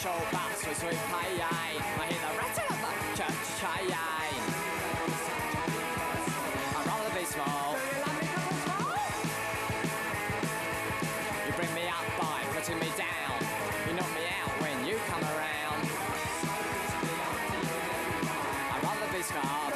short bus with sweet pain. I hear the rattle of the church chain. I'd rather be small. You bring me up by putting me down. You knock me out when you come around. I'd rather be scarred.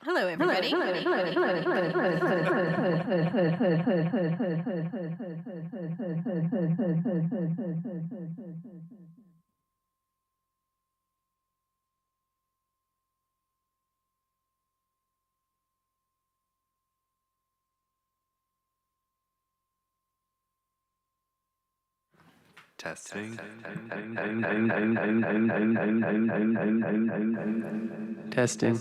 Hello, everybody. Testing. Testing.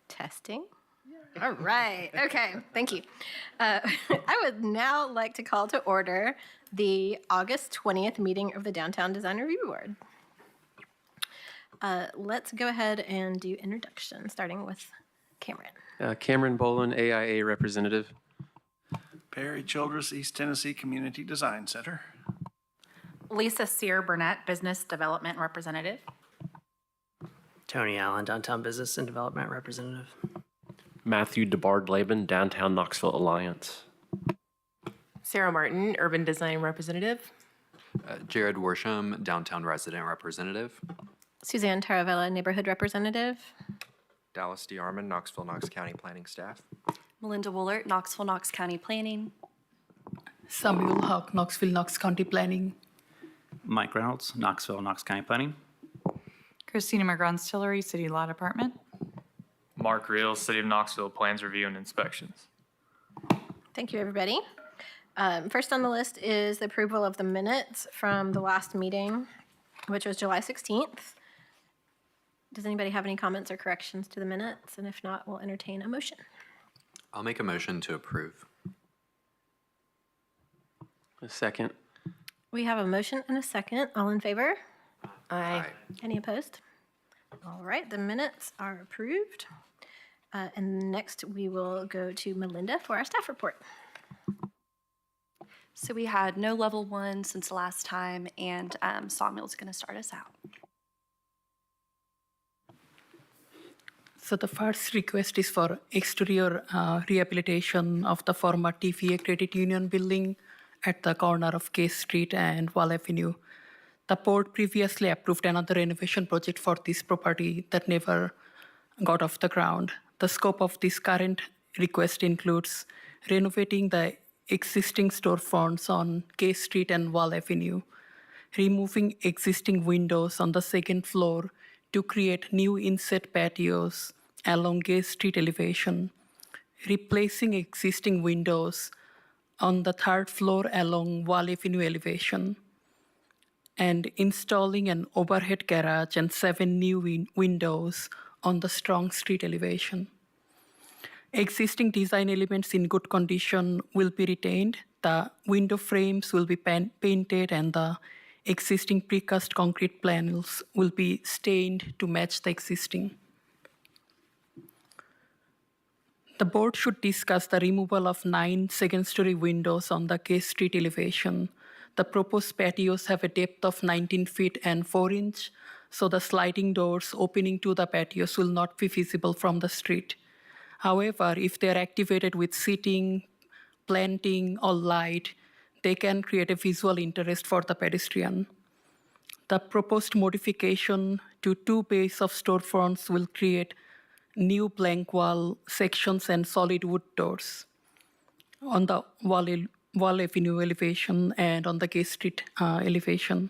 Testing. All right. Okay. Thank you. I would now like to call to order the August 20th meeting of the Downtown Design Review Board. Let's go ahead and do introductions, starting with Cameron. Cameron Boland, AIA representative. Perry Childress, East Tennessee Community Design Center. Lisa Sear Burnett, Business Development Representative. Tony Allen, Downtown Business and Development Representative. Matthew DeBard-Laban, Downtown Knoxville Alliance. Sarah Martin, Urban Design Representative. Jared Worsham, Downtown Resident Representative. Suzanne Taravella, Neighborhood Representative. Dallas D. Armand, Knoxville, Knox County Planning Staff. Melinda Woolert, Knoxville, Knox County Planning. Samuel Hawk, Knoxville, Knox County Planning. Mike Reynolds, Knoxville, Knox County Planning. Christina McGrath-Tillery, City Law Department. Mark Reel, City of Knoxville, Plans Review and Inspections. Thank you, everybody. First on the list is the approval of the minutes from the last meeting, which was July 16th. Does anybody have any comments or corrections to the minutes? And if not, we'll entertain a motion. I'll make a motion to approve. A second. We have a motion and a second. All in favor? Aye. Any opposed? All right, the minutes are approved. And next we will go to Melinda for our staff report. So we had no level 1 since the last time, and Sawmill's going to start us out. So the first request is for exterior rehabilitation of the former TVA Credit Union building at the corner of Case Street and Wall Avenue. The board previously approved another renovation project for this property that never got off the ground. The scope of this current request includes renovating the existing storefronts on Case Street and Wall Avenue, removing existing windows on the second floor to create new inset patios along Case Street elevation, replacing existing windows on the third floor along Wall Avenue elevation, and installing an overhead garage and 7 new windows on the Strong Street elevation. Existing design elements in good condition will be retained. The window frames will be painted and the existing precast concrete panels will be stained to match the existing. The board should discuss the removal of 9 second-story windows on the Case Street elevation. The proposed patios have a depth of 19 feet and 4 inches, so the sliding doors opening to the patios will not be visible from the street. However, if they are activated with seating, planting, or light, they can create a visual interest for the pedestrian. The proposed modification to 2 bays of storefronts will create new blank wall sections and solid wood doors on the Wall Avenue elevation and on the Case Street elevation.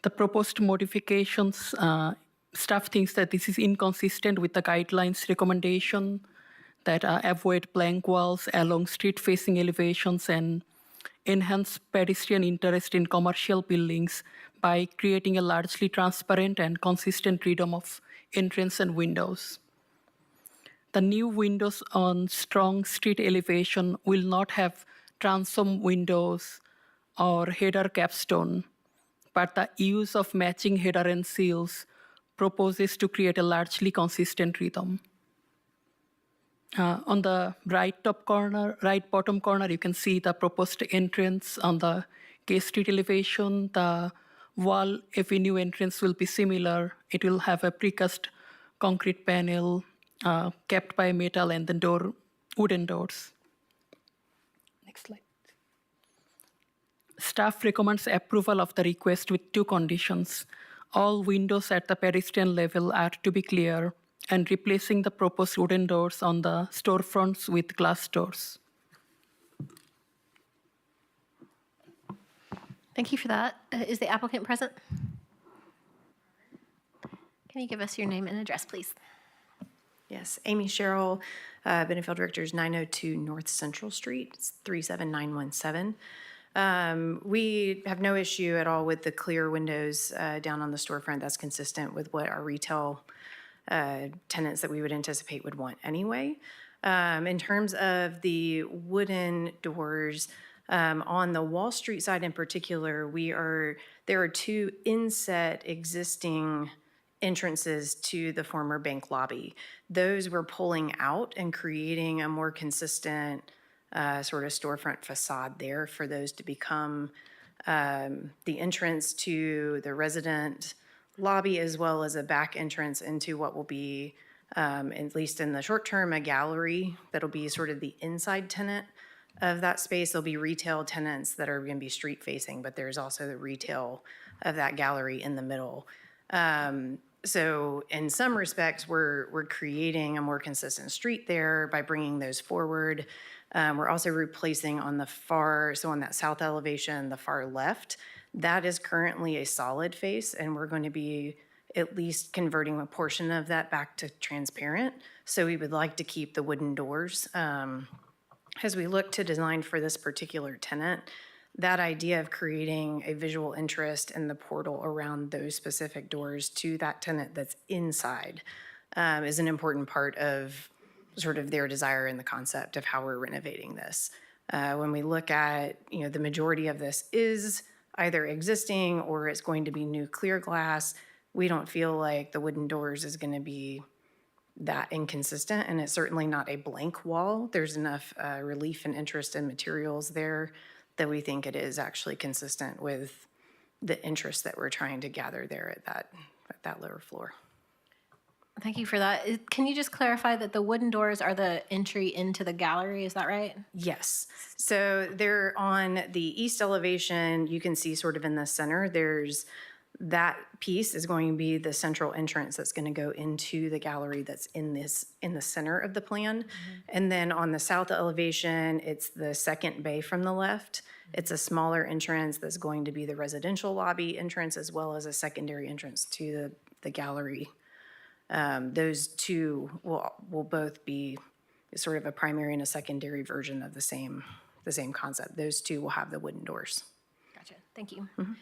The proposed modifications, staff thinks that this is inconsistent with the guidelines recommendation that avoid blank walls along street-facing elevations and enhance pedestrian interest in commercial buildings by creating a largely transparent and consistent freedom of entrance and windows. The new windows on Strong Street elevation will not have transom windows or header capstone, but the use of matching header and seals proposes to create a largely consistent rhythm. On the right bottom corner, you can see the proposed entrance on the Case Street elevation. The While avenue entrance will be similar, it will have a precast concrete panel capped by metal and then wooden doors. Next slide. Staff recommends approval of the request with 2 conditions. All windows at the pedestrian level are to be clear, and replacing the proposed wooden doors on the storefronts with glass doors. Thank you for that. Is the applicant present? Can you give us your name and address, please? Yes, Amy Sherrill, Benefield Directors, 902 North Central Street, it's 37917. We have no issue at all with the clear windows down on the storefront. That's consistent with what our retail tenants that we would anticipate would want anyway. In terms of the wooden doors, on the Wall Street side in particular, there are 2 inset existing entrances to the former bank lobby. Those we're pulling out and creating a more consistent sort of storefront facade there for those to become the entrance to the resident lobby, as well as a back entrance into what will be, at least in the short term, a gallery that'll be sort of the inside tenant of that space. There'll be retail tenants that are going to be street facing, but there's also the retail of that gallery in the middle. So in some respects, we're creating a more consistent street there by bringing those forward. We're also replacing on that south elevation, the far left, that is currently a solid face, and we're going to be at least converting a portion of that back to transparent. So we would like to keep the wooden doors. As we look to design for this particular tenant, that idea of creating a visual interest in the portal around those specific doors to that tenant that's inside is an important part of sort of their desire and the concept of how we're renovating this. When we look at, the majority of this is either existing or it's going to be new clear glass, we don't feel like the wooden doors is going to be that inconsistent, and it's certainly not a blank wall. There's enough relief and interest in materials there that we think it is actually consistent with the interest that we're trying to gather there at that lower floor. Thank you for that. Can you just clarify that the wooden doors are the entry into the gallery? Is that right? Yes. So they're on the east elevation. You can see sort of in the center, that piece is going to be the central entrance that's going to go into the gallery that's in the center of the plan. Mm-hmm. And then on the south elevation, it's the second bay from the left. It's a smaller entrance that's going to be the residential lobby entrance, as well as a secondary entrance to the gallery. Those 2 will both be sort of a primary and a secondary version of the same concept. Those 2 will have the wooden doors. Gotcha. Thank you. Mm-hmm.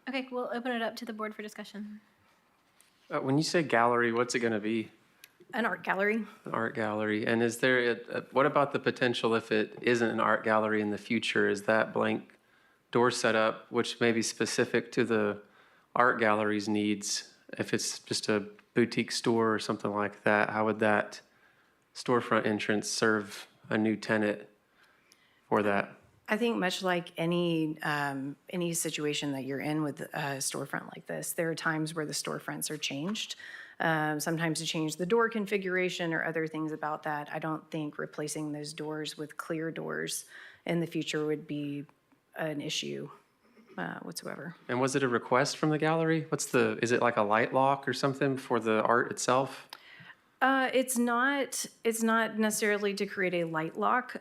Okay, we'll open it up to the board for discussion. When you say gallery, what's it going to be? An art gallery. An art gallery. And is there, what about the potential if it isn't an art gallery in the future? Is that blank door setup, which may be specific to the art gallery's needs, if it's just a boutique store or something like that, how would that storefront entrance serve a new tenant for that? I think much like any situation that you're in with a storefront like this, there are times where the storefronts are changed. Sometimes to change the door configuration or other things about that. I don't think replacing those doors with clear doors in the future would be an issue whatsoever. And was it a request from the gallery? Is it like a light lock or something for the art itself? It's not necessarily to create a light lock.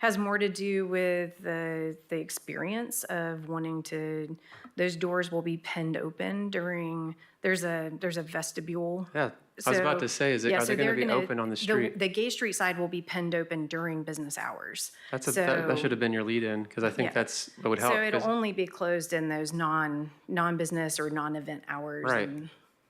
Has more to do with the experience of wanting to. Those doors will be pinned open during. There's a vestibule. Yeah, I was about to say, are they going to be open on the street? The Gay Street side will be pinned open during business hours. That should have been your lead-in, because I think that would help. So it'll only be closed in those non-business or non-event hours. Right.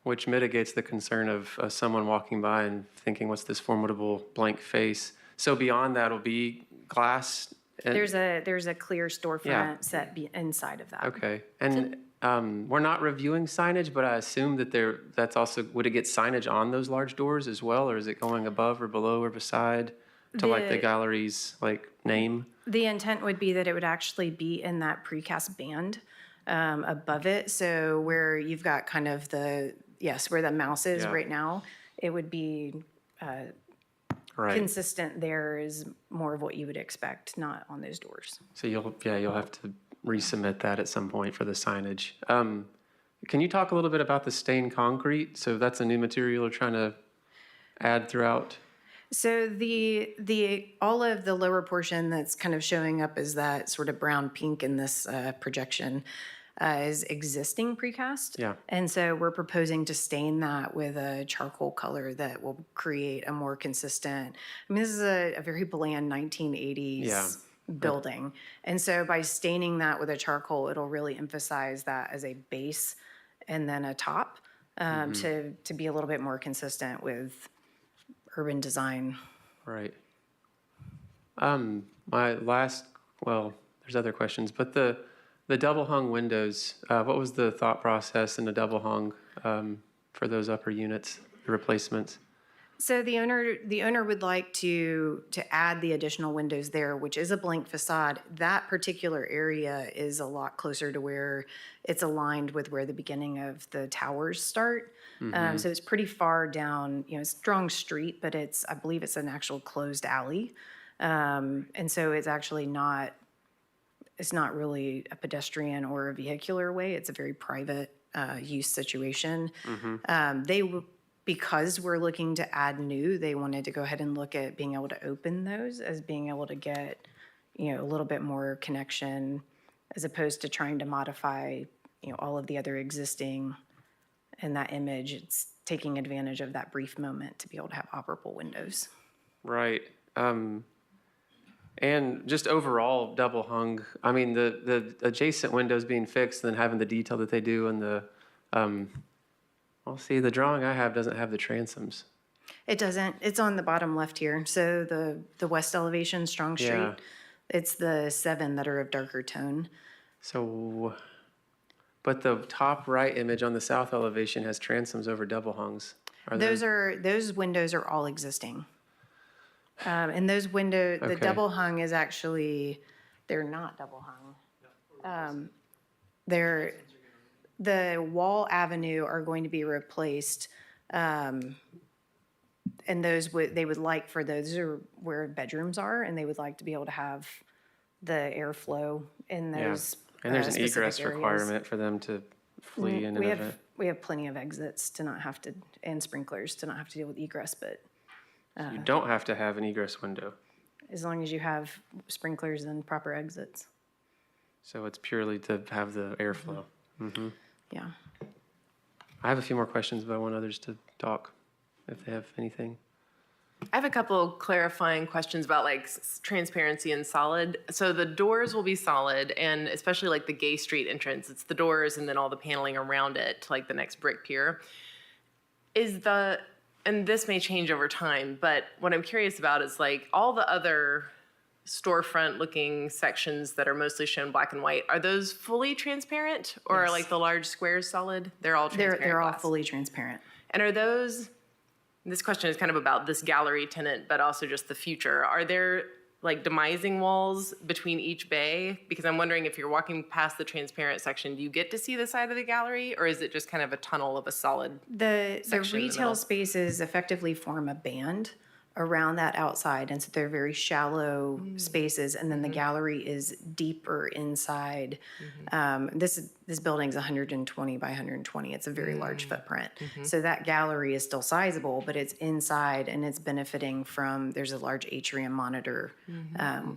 Which mitigates the concern of someone walking by and thinking, what's this formidable blank face? So beyond that will be glass. There's a clear storefront set inside of that. Okay. And we're not reviewing signage, but I assume that that's also, would it get signage on those large doors as well, or is it going above or below or beside to like the gallery's like name? The intent would be that it would actually be in that precast band. above it. So where you've got kind of where the mouse is Yeah. right now, it would be Right. consistent there is more of what you would expect, not on those doors. So you'll have to resubmit that at some point for the signage. Can you talk a little bit about the stained concrete? So that's a new material you're trying to add throughout? So the all of the lower portion that's kind of showing up as that sort of brown pink in this projection is existing precast. Yeah. And so we're proposing to stain that with a charcoal color that will create a more consistent, I mean, this is a very bland 1980s building. And so by staining that with a charcoal, it'll really emphasize that as a base and then a top to be a little bit more consistent with urban design. Right. My last, well, there's other questions, but the double hung windows, what was the thought process in the double hung for those upper units, the replacements? So the owner would like to add the additional windows there, which is a blank facade. That particular area is a lot closer to where it's aligned with where the beginning of the towers start. So it's pretty far down, it's Strong Street, but I believe it's an actual closed alley. And so it's actually not really a pedestrian or a vehicular way. It's a very private use situation. Because we're looking to add new, they wanted to go ahead and look at being able to open those as being able to get, a little bit more connection as opposed to trying to modify, all of the other existing in that image. It's taking advantage of that brief moment to be able to have operable windows. Right. And just overall double hung, I mean, the adjacent windows being fixed and then having the detail that they do and the, well, see, the drawing I have doesn't have the transoms. It doesn't. It's on the bottom left here. So the west elevation, Strong Street, Yeah. it's the 7 that are of darker tone. So, but the top right image on the south elevation has transoms over double hungs. Those windows are all existing. And those windows, the Okay. double hung is actually, they're not double hung. The wall avenue are going to be replaced. And they would like for those are where bedrooms are, and they would like to be able to have the airflow in those. And there's an specific egress areas. requirement for them to flee in an event. We have plenty of exits to not have to, and sprinklers to not have to deal with egress, but You don't have to have an egress window. as long as you have sprinklers and proper exits. So it's purely to have the airflow. Yeah. I have a few more questions, but I want others to talk if they have anything. I have a couple clarifying questions about transparency and solid. So the doors will be solid, and especially like the Gay Street entrance, it's the doors and then all the paneling around it, like the next brick pier. And this may change over time, but what I'm curious about is all the other storefront looking sections that are mostly shown black and white, are those fully transparent or Yes. are the large squares solid? They're all transparent. They're all glass. fully transparent. And are those, this question is kind of about this gallery tenant, but also just the future. Are there demising walls between each bay? Because I'm wondering if you're walking past the transparent section, do you get to see the side of the gallery, or is it just kind of a tunnel of a solid The section in the retail middle? spaces effectively form a band around that outside, and so they're very shallow spaces, and then the gallery is deeper inside. This building's 120 by 120. It's a very large footprint. So that gallery is still sizable, but it's inside and it's benefiting from, there's a large atrium monitor.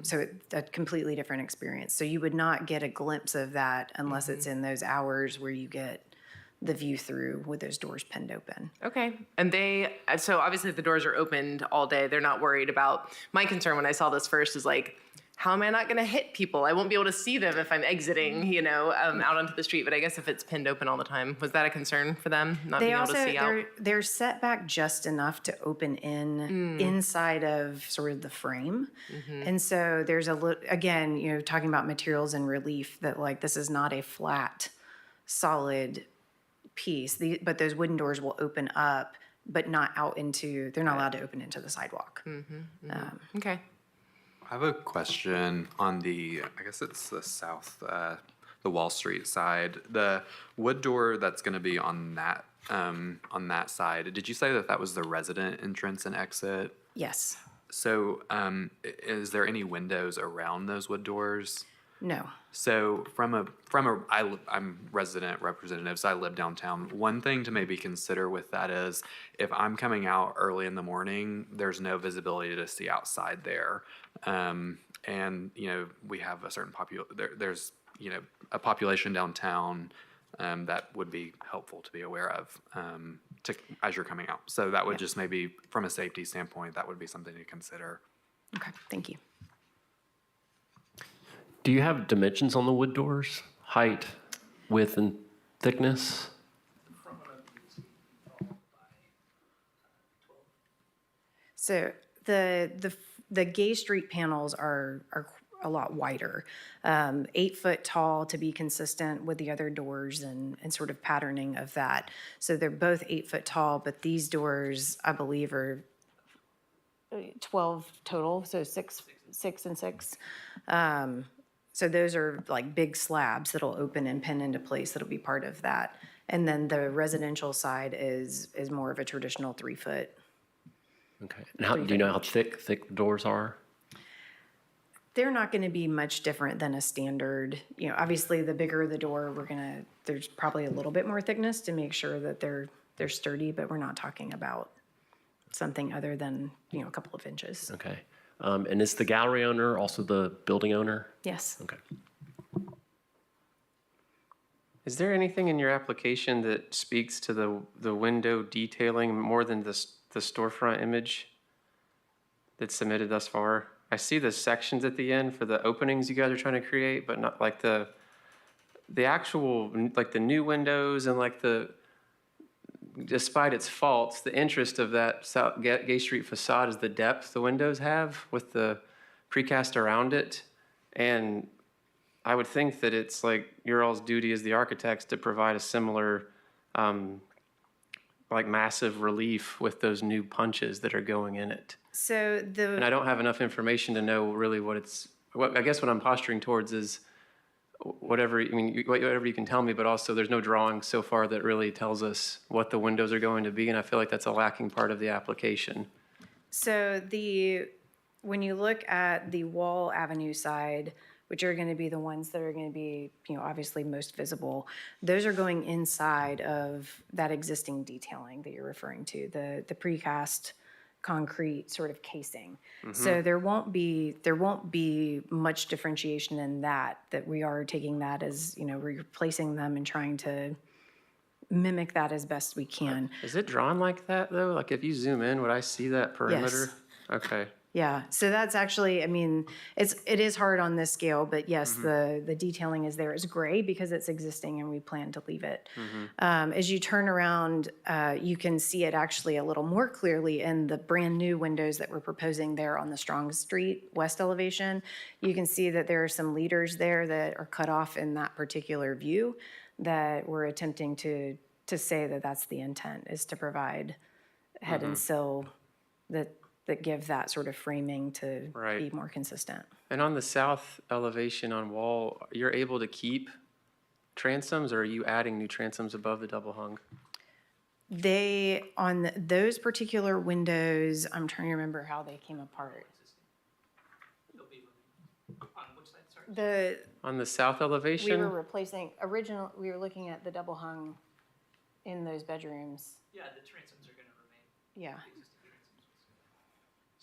So it's a completely different experience. So you would not get a glimpse of that unless it's in those hours where you get the view through with those doors pinned open. Okay. And so obviously if the doors are opened all day, they're not worried about, my concern when I saw this first is how am I not going to hit people? I won't be able to see them if I'm exiting, out onto the street. But I guess if it's pinned open all the time, was that a concern for them, not being able to see out? They're set back just enough to open in inside of sort of the frame. And so there's again, talking about materials and relief, that this is not a flat, solid piece, but those wooden doors will open up, but not out into, they're not allowed to open into the sidewalk. Okay. I have a question on I guess it's the south Wall Street side. The wood door that's going to be on that side, did you say that that was the resident entrance and exit? Yes. So is there any windows around those wood doors? No. So I'm resident representative, so I live downtown. One thing to maybe consider with that is if I'm coming out early in the morning, there's no visibility to see outside there. And, we have a certain there's, a population downtown that would be helpful to be aware of as you're coming out. So that would just maybe, from a safety standpoint, that would be something to consider. Okay, thank you. Do you have dimensions on the wood doors? Height, width, and thickness? So the Gay Street panels are a lot wider, 8 foot tall to be consistent with the other doors and sort of patterning of that. So they're both 8 foot tall, but these doors, I believe, are 12 total, so six and six. So those are like big slabs that'll open and pin into place that'll be part of that. And then the residential side is more of a traditional 3 foot. Okay. And do you know how thick the doors are? They're not going to be much different than a standard, obviously the bigger the door, there's probably a little bit more thickness to make sure that they're sturdy, but we're not talking about something other than, a couple of inches. Okay. And is the gallery owner also the building owner? Yes. Okay. Is there anything in your application that speaks to the window detailing more than the storefront image that's submitted thus far? I see the sections at the end for the openings you guys are trying to create, but not like the actual, like the new windows and like despite its faults, the interest of that Gay Street facade is the depth the windows have with the precast around it. And I would think that it's like your all's duty as the architects to provide a similar like massive relief with those new punches that are going in it. So And I don't have enough information to know really I guess what I'm posturing towards is whatever you can tell me, but also there's no drawing so far that really tells us what the windows are going to be, and I feel like that's a lacking part of the application. So when you look at the Wall Avenue side, which are going to be the ones that are going to be, obviously most visible, those are going inside of that existing detailing that you're referring to, the precast concrete sort of casing. Mm-hmm. So there won't be much differentiation in that we are taking that as, replacing them and trying to mimic that as best we can. Is it drawn like that though? Like if you zoom in, would I see that perimeter? Yes. Okay. Yeah, so that's actually, it is hard on this scale, but yes, the detailing is there. It's gray because it's existing and we plan to leave it. As you turn around, you can see it actually a little more clearly in the brand new windows that we're proposing there on the Strong Street West elevation. You can see that there are some leaders there that are cut off in that particular view that we're attempting to say that that's the intent, is to provide head and sill that give that sort of framing to be more consistent. And on the south elevation on Wall, you're able to keep transoms, or are you adding new transoms above the double hung? On those particular windows, I'm trying to remember how they came apart. On the south elevation? We were replacing, we were looking at the double hung in those bedrooms. Yeah, the transoms are going to remain. Yeah.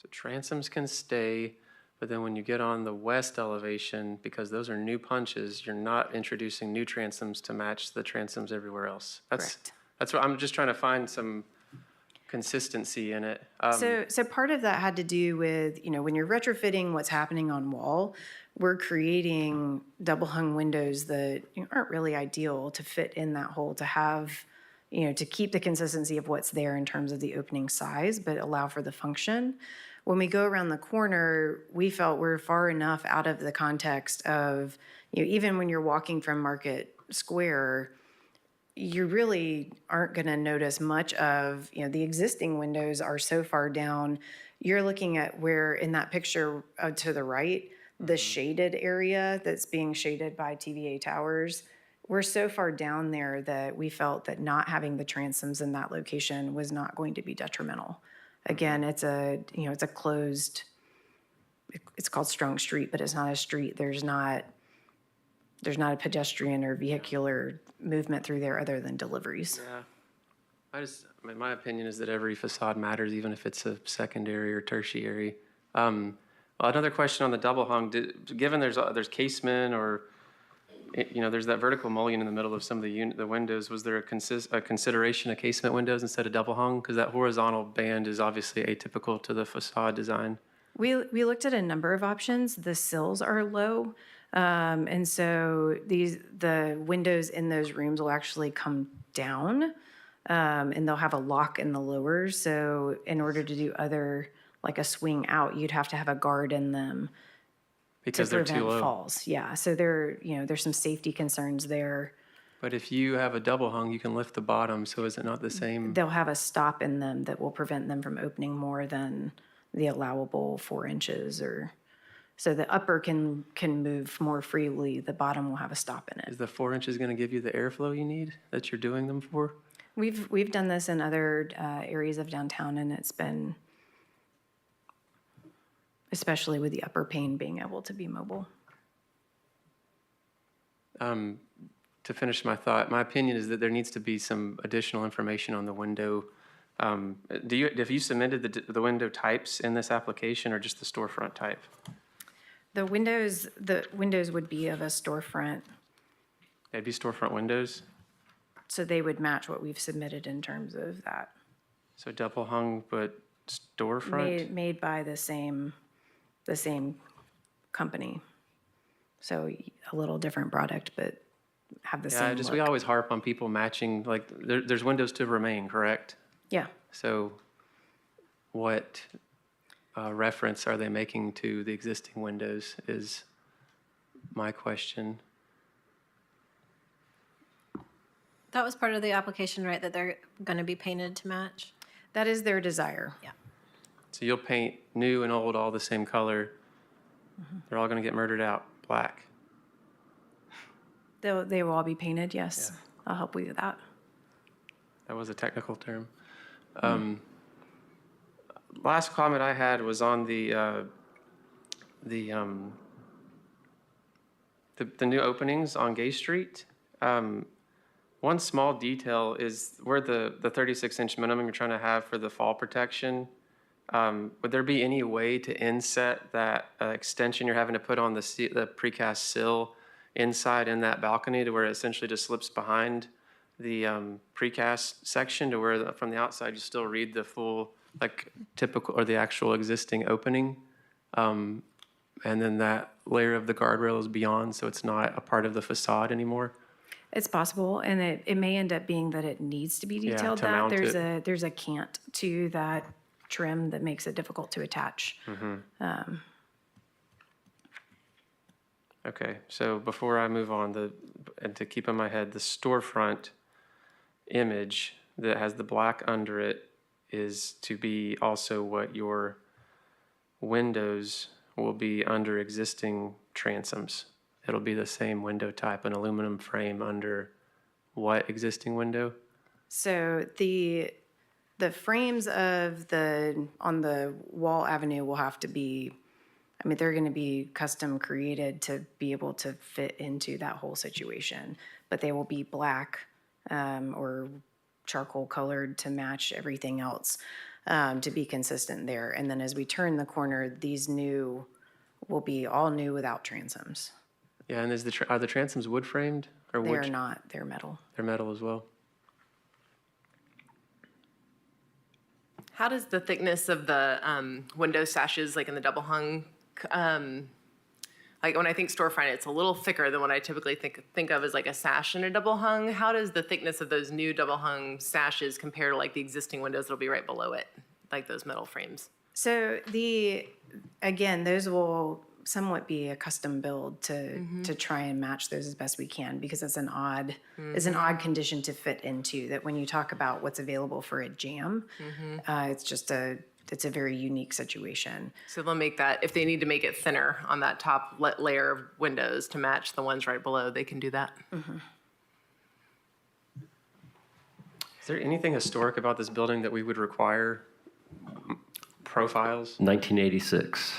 So transoms can stay, but then when you get on the west elevation, because those are new punches, you're not introducing new transoms to match the transoms everywhere else. Correct. That's what I'm just trying to find some consistency in it. So part of that had to do with, when you're retrofitting what's happening on Wall, we're creating double hung windows that aren't really ideal to fit in that hole, to have, to keep the consistency of what's there in terms of the opening size, but allow for the function. When we go around the corner, we felt we're far enough out of the context of, even when you're walking from Market Square, you really aren't going to notice much of, the existing windows are so far down. You're looking at where in that picture to the right, the shaded area that's being shaded by TVA towers. We're so far down there that we felt that not having the transoms in that location was not going to be detrimental. Again, it's a closed, it's called Strong Street, but it's not a street. There's not a pedestrian or vehicular movement through there other than deliveries. Yeah. My opinion is that every facade matters, even if it's a secondary or tertiary. Another question on the double hung, given there's casement or, there's that vertical mullion in the middle of some of the windows, was there a consideration of casement windows instead of double hung? Because that horizontal band is obviously atypical to the facade design. We looked at a number of options. The sills are low, and so the windows in those rooms will actually come down, and they'll have a lock in the lower. So in order to do other, like a swing out, you'd have to have a guard in them because they're too low. Falls. Yeah, so there's some safety concerns there. But if you have a double hung, you can lift the bottom. So is it not the same? They'll have a stop in them that will prevent them from opening more than the allowable 4 inches, or so the upper can move more freely. The bottom will have a stop in it. Is the 4 inches going to give you the airflow you need that you're doing them for? We've done this in other areas of downtown, and it's been, especially with the upper pane being able to be mobile. To finish my thought, my opinion is that there needs to be some additional information on the window. Have you submitted the window types in this application, or just the storefront type? The windows would be of a storefront, They'd be storefront windows. so they would match what we've submitted in terms of that. So double hung, but storefront. Made by the same company. So a little different product, but have the same look. We always harp on people matching. Like there's windows to remain, correct? Yeah. So what reference are they making to the existing windows is my question. That was part of the application, right, that they're going to be painted to match? That is their desire. Yeah. So you'll paint new and old all the same color. Mm-hmm. They're all going to get murdered out, black. They will all be painted, yes. Yeah. I'll help you with that. That was a technical term. Last comment I had was on the new openings on Gay Street. One small detail is where the 36-inch minimum you're trying to have for the fall protection. Would there be any way to inset that extension you're having to put on the precast sill inside in that balcony to where it essentially just slips behind the precast section to where from the outside you still read the full, like typical or the actual existing opening, and then that layer of the guardrail is beyond, so it's not a part of the facade anymore? It's possible, and it may end up being that it needs to be detailed. to mount it. There's a cant to that trim that makes it difficult to attach. Mm-hmm. Okay, so before I move on, and to keep in my head, the storefront image that has the black under it is to be also what your windows will be under existing transoms. It'll be the same window type, an aluminum frame under what existing window? So the frames on the wall avenue will have to be, they're going to be custom created to be able to fit into that whole situation, but they will be black or charcoal colored to match everything else, to be consistent there. And then as we turn the corner, these new will be all new without transoms. Yeah, and are the transoms wood framed or wood? They are not. They're metal. They're metal as well. How does the thickness of the window sashes, like in the double hung, like when I think storefront, it's a little thicker than what I typically think of as like a sash in a double hung. How does the thickness of those new double hung sashes compare to like the existing windows that'll be right below it, like those metal frames? So again, those will somewhat be a custom build to try and match those as best we can, because it's an odd condition to fit into. That when you talk about what's available for a jam, it's just a it's a very unique situation. So they'll make that, if they need to make it thinner on that top layer of windows to match the ones right below, they can do that. Is there anything historic about this building that we would require profiles? 1986.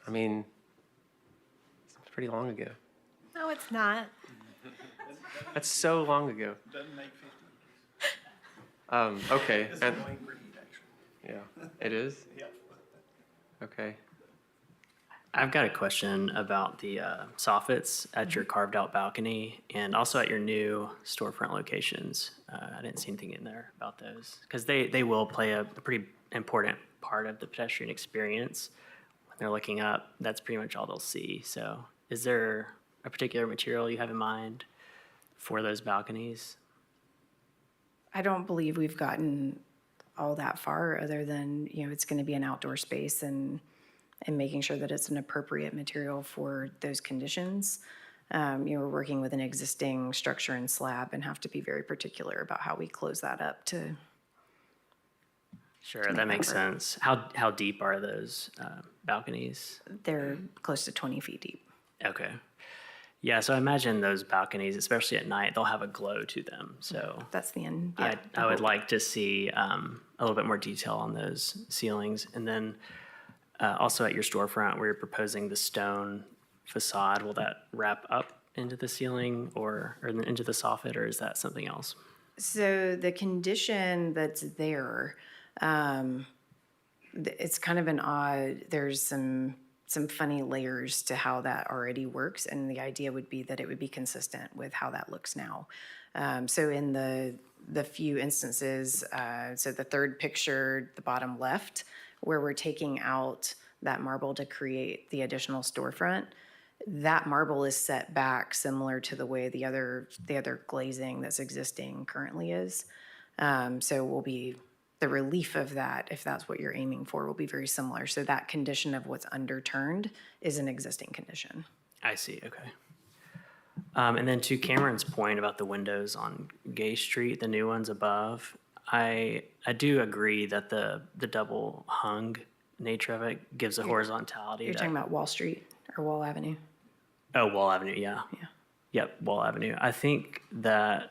I mean, it's pretty long ago. No, it's not. That's so long ago. Doesn't make 50. Okay. It's And, Wayne Reed, actually. yeah, it is? Yep. Okay. I've got a question about the soffits at your carved out balcony and also at your new storefront locations. I didn't see anything in there about those because they will play a pretty important part of the pedestrian experience. When they're looking up, that's pretty much all they'll see. So is there a particular material you have in mind for those balconies? I don't believe we've gotten all that far other than, it's going to be an outdoor space and making sure that it's an appropriate material for those conditions. We're working with an existing structure and slab and have to be very particular about how we close that up to. Sure, that makes sense. How deep are those balconies? They're close to 20 feet deep. Okay. Yeah, so I imagine those balconies, especially at night, they'll have a glow to them. So that's the end. Yeah, I would like to see a little bit more detail on those ceilings. And then also at your storefront where you're proposing the stone facade, will that wrap up into the ceiling or into the soffit, or is that something else? So the condition that's there, it's kind of an odd, there's some funny layers to how that already works, and the idea would be that it would be consistent with how that looks now. So in the few instances, so the third picture, the bottom left, where we're taking out that marble to create the additional storefront, that marble is set back similar to the way the other glazing that's existing currently is. So will be the relief of that, if that's what you're aiming for, will be very similar. So that condition of what's underturned is an existing condition. I see, okay. And then to Cameron's point about the windows on Gay Street, the new ones above, I do agree that the double hung nature of it gives a horizontality. You're talking about Wall Street or Wall Avenue? Oh, Wall Avenue, yeah. Yeah. Yep, Wall Avenue. I think that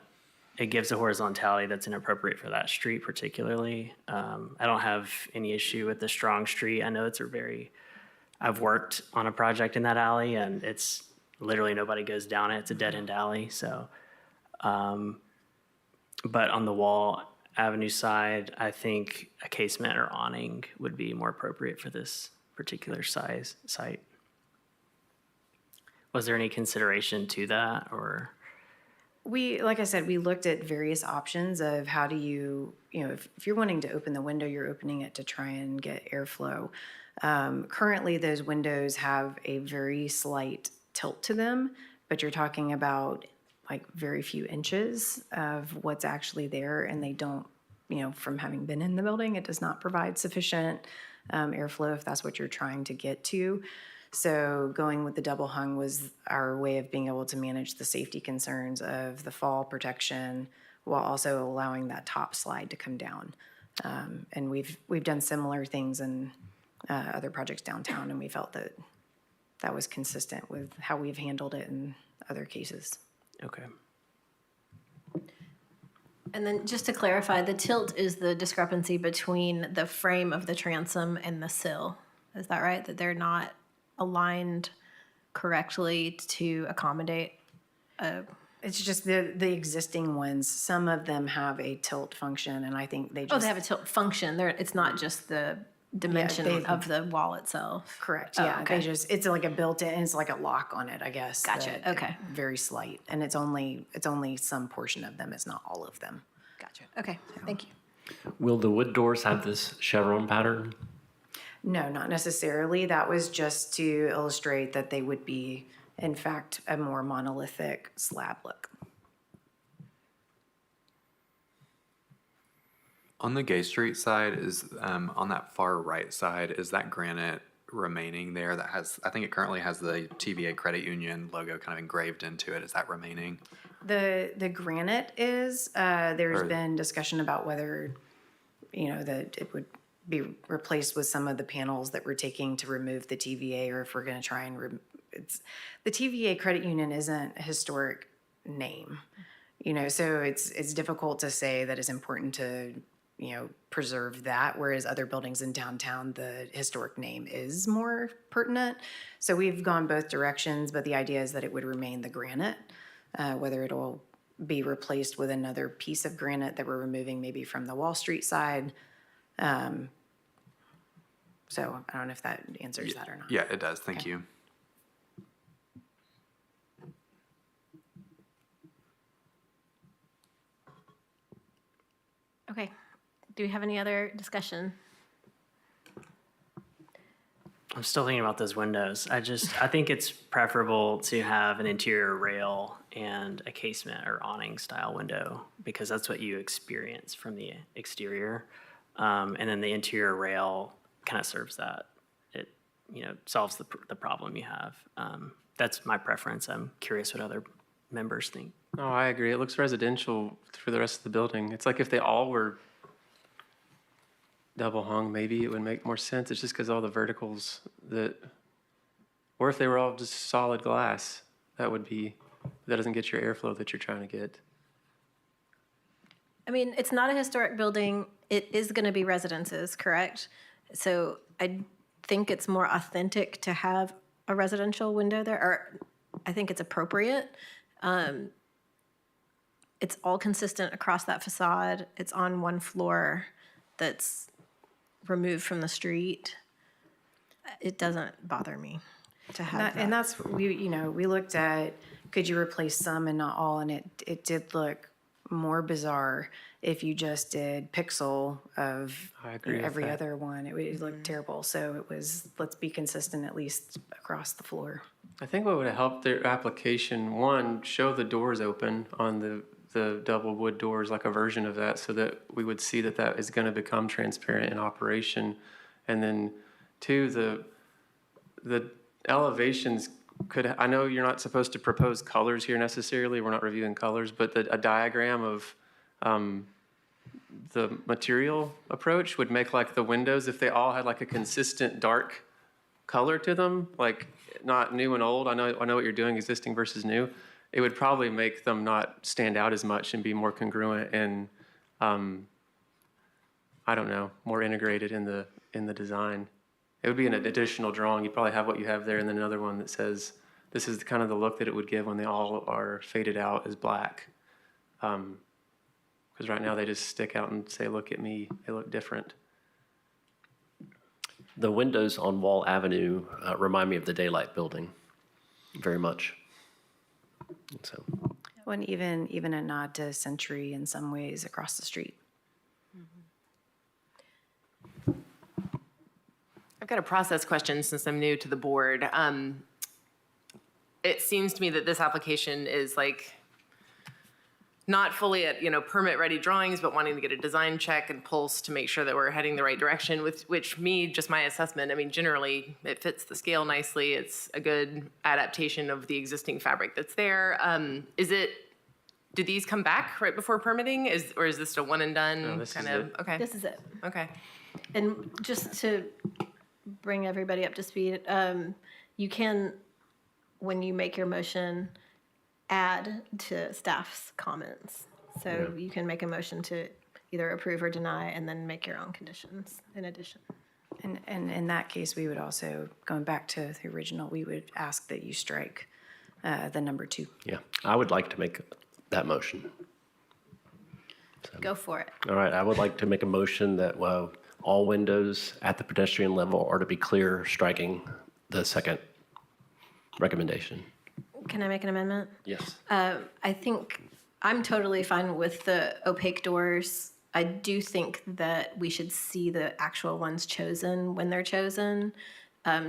it gives a horizontality that's inappropriate for that street particularly. I don't have any issue with the Strong Street. I know I've worked on a project in that alley and it's literally nobody goes down it. It's a dead end alley. So, but on the Wall Avenue side, I think a casement or awning would be more appropriate for this particular size site. Was there any consideration to that or? Like I said, we looked at various options of how do you, if you're wanting to open the window, you're opening it to try and get airflow. Currently, those windows have a very slight tilt to them, but you're talking about like very few inches of what's actually there, and they don't, from having been in the building, it does not provide sufficient airflow if that's what you're trying to get to. So going with the double hung was our way of being able to manage the safety concerns of the fall protection while also allowing that top slide to come down. And we've done similar things in other projects downtown, and we felt that that was consistent with how we've handled it in other cases. Okay. And then just to clarify, the tilt is the discrepancy between the frame of the transom and the sill. Is that right? That they're not aligned correctly to accommodate It's just the existing ones. Some of them have a tilt function, and I think they just... Oh, they have a tilt function. It's not just the dimension of the wall itself. Correct, Oh, yeah. okay. It's like a built-in, it's like a lock on it, I guess. Gotcha, that- okay. Very slight, and it's only some portion of them, it's not all of them. Gotcha. Okay, thank you. Will the wood doors have this chevron pattern? No, not necessarily. That was just to illustrate that they would be, in fact, a more monolithic slab look. On the Gay Street side, is on that far right side, is that granite remaining there? That has, I think it currently has the TVA Credit Union logo kind of engraved into it. Is that remaining? The granite is, there's been discussion about whether, that it would be replaced with some of the panels that we're taking to remove the TVA, or if we're going to try and the TVA credit union isn't a historic name, so it's difficult to say that it's important to, preserve that, whereas other buildings in downtown, the historic name is more pertinent. So we've gone both directions, but the idea is that it would remain the granite, whether it'll be replaced with another piece of granite that we're removing maybe from the Wall Street side. So I don't know if that answers that or not. Yeah, it does. Thank you. Okay. Do we have any other discussion? I'm still thinking about those windows. I think it's preferable to have an interior rail and a casement or awning style window, because that's what you experience from the exterior. And then the interior rail kind of serves that. It, solves the problem you have. That's my preference. I'm curious what other members think. No, I agree. It looks residential for the rest of the building. It's like if they all were double hung, maybe it would make more sense. It's just because all the verticals or if they were all just solid glass, that doesn't get your airflow that you're trying to get. I mean, it's not a historic building. It is going to be residences, correct? So I think it's more authentic to have a residential window there, or I think it's appropriate. It's all consistent across that facade. It's on one floor that's removed from the street. It doesn't bother me to have that. And that's, we looked at, could you replace some and not all? And it did look more bizarre if you just did pixel of every other one. It would look terrible. So it was, let's be consistent at least across the floor. I think what would have helped their application, one, show the doors open on the double wood doors, like a version of that, so that we would see that is going to become transparent in operation. And then two, the elevations I know you're not supposed to propose colors here necessarily, we're not reviewing colors, but a diagram of the material approach would make like the windows, if they all had like a consistent dark color to them, like not new and old, I know what you're doing, existing versus new, it would probably make them not stand out as much and be more congruent and, I don't know, more integrated in the design. It would be an additional drawing. You probably have what you have there, and then another one that says, this is kind of the look that it would give when they all are faded out as black. Because right now they just stick out and say, look at me, they look different. The windows on Wall Avenue remind me of the Daylight Building very much. So. Well, and even a nod to Century in some ways across the street. I've got a process question since I'm new to the board. It seems to me that this application is like not fully at, permit ready drawings, but wanting to get a design check and pulse to make sure that we're heading the right direction, with which just my assessment, generally it fits the scale nicely. It's a good adaptation of the existing fabric that's there. Do these come back right before permitting? Or is this a one and done? No, this is it. Okay. This is it. Okay. And just to bring everybody up to speed, you can, when you make your motion, add to staff's comments. So you can make a motion to either approve or deny and then make your own conditions in addition. And in that case, we would also, going back to the original, we would ask that you strike the number 2. Yeah, I would like to make that motion. So. Go for it. All right, I would like to make a motion that all windows at the pedestrian level are to be clear, striking the second recommendation. Can I make an amendment? Yes. I think I'm totally fine with the opaque doors. I do think that we should see the actual ones chosen when they're chosen,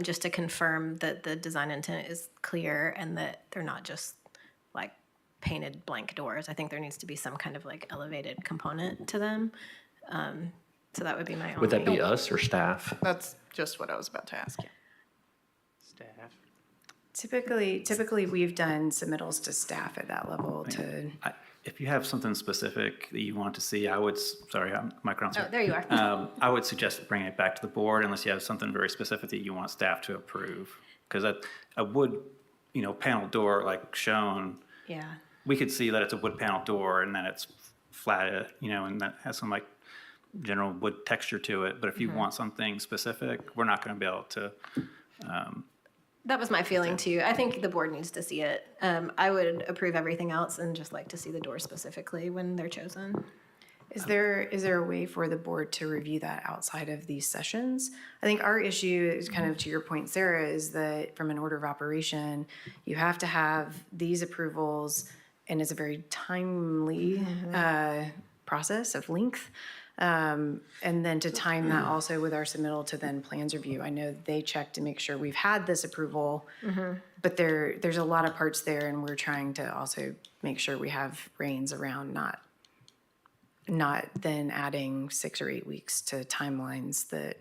just to confirm that the design intent is clear and that they're not just like painted blank doors. I think there needs to be some kind of like elevated component to them. So that would be my only. Would that be us or staff? That's just what I was about to ask you. Staff. Typically we've done submittals to staff at that level if you have something specific that you want to see, sorry, I'm microphone's Oh, here. there you are. I would suggest bringing it back to the board unless you have something very specific that you want staff to approve. Because a wood, panel door like shown, Yeah. we could see that it's a wood panel door and then it's flat, and that has some like general wood texture to it. But if you want something specific, we're not going to be able to. That was my feeling too. I think the board needs to see it. I would approve everything else and just like to see the door specifically when they're chosen. Is there a way for the board to review that outside of these sessions? I think our issue is kind of to your point, Sarah, is that from an order of operation, you have to have these approvals, and it's a very timely process of length. And then to time that also with our submittal to then plans review. I know they check to make sure we've had this approval, but there's a lot of parts there, and we're trying to also make sure we have reins around not then adding 6 or 8 weeks to timelines that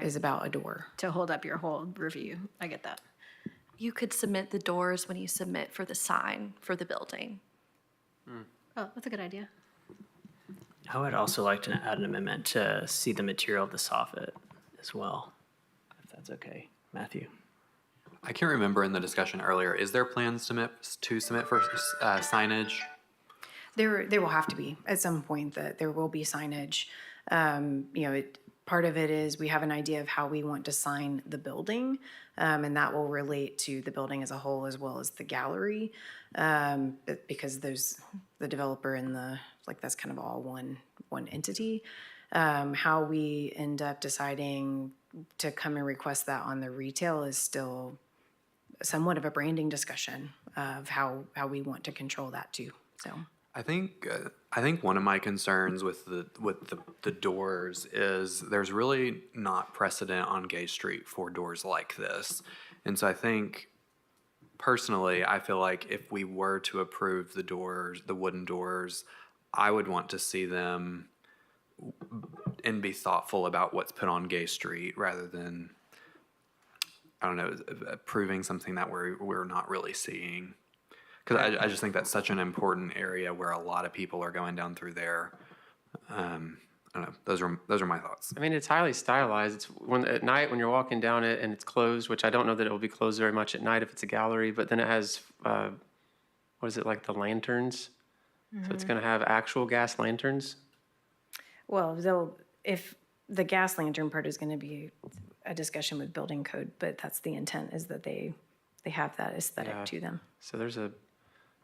is about a door. To hold up your whole review. I get that. You could submit the doors when you submit for the sign for the building. Oh, that's a good idea. I would also like to add an amendment to see the material of the soffit as well, if that's okay. Matthew? I can't remember in the discussion earlier, is there plans to submit for signage? There will have to be at some point that there will be signage. Part of it is we have an idea of how we want to sign the building, and that will relate to the building as a whole as well as the gallery, because there's the developer and that's kind of all one entity. How we end up deciding to come and request that on the retail is still somewhat of a branding discussion of how we want to control that too. So. I think one of my concerns with the doors is there's really not precedent on Gay Street for doors like this, and so I think personally I feel like if we were to approve the wooden doors, I would want to see them and be thoughtful about what's put on Gay Street rather than approving something that we're not really seeing. Because I just think that's such an important area where a lot of people are going down through there. I don't know. Those are my thoughts. I mean, it's highly stylized. It's at night when you're walking down it and it's closed, which I don't know that it will be closed very much at night if it's a gallery. But then it has what is it, like the lanterns? So it's going to have actual gas lanterns. Well, if the gas lantern part is going to be a discussion with building code, but that's the intent, is that they have that aesthetic to them. So there's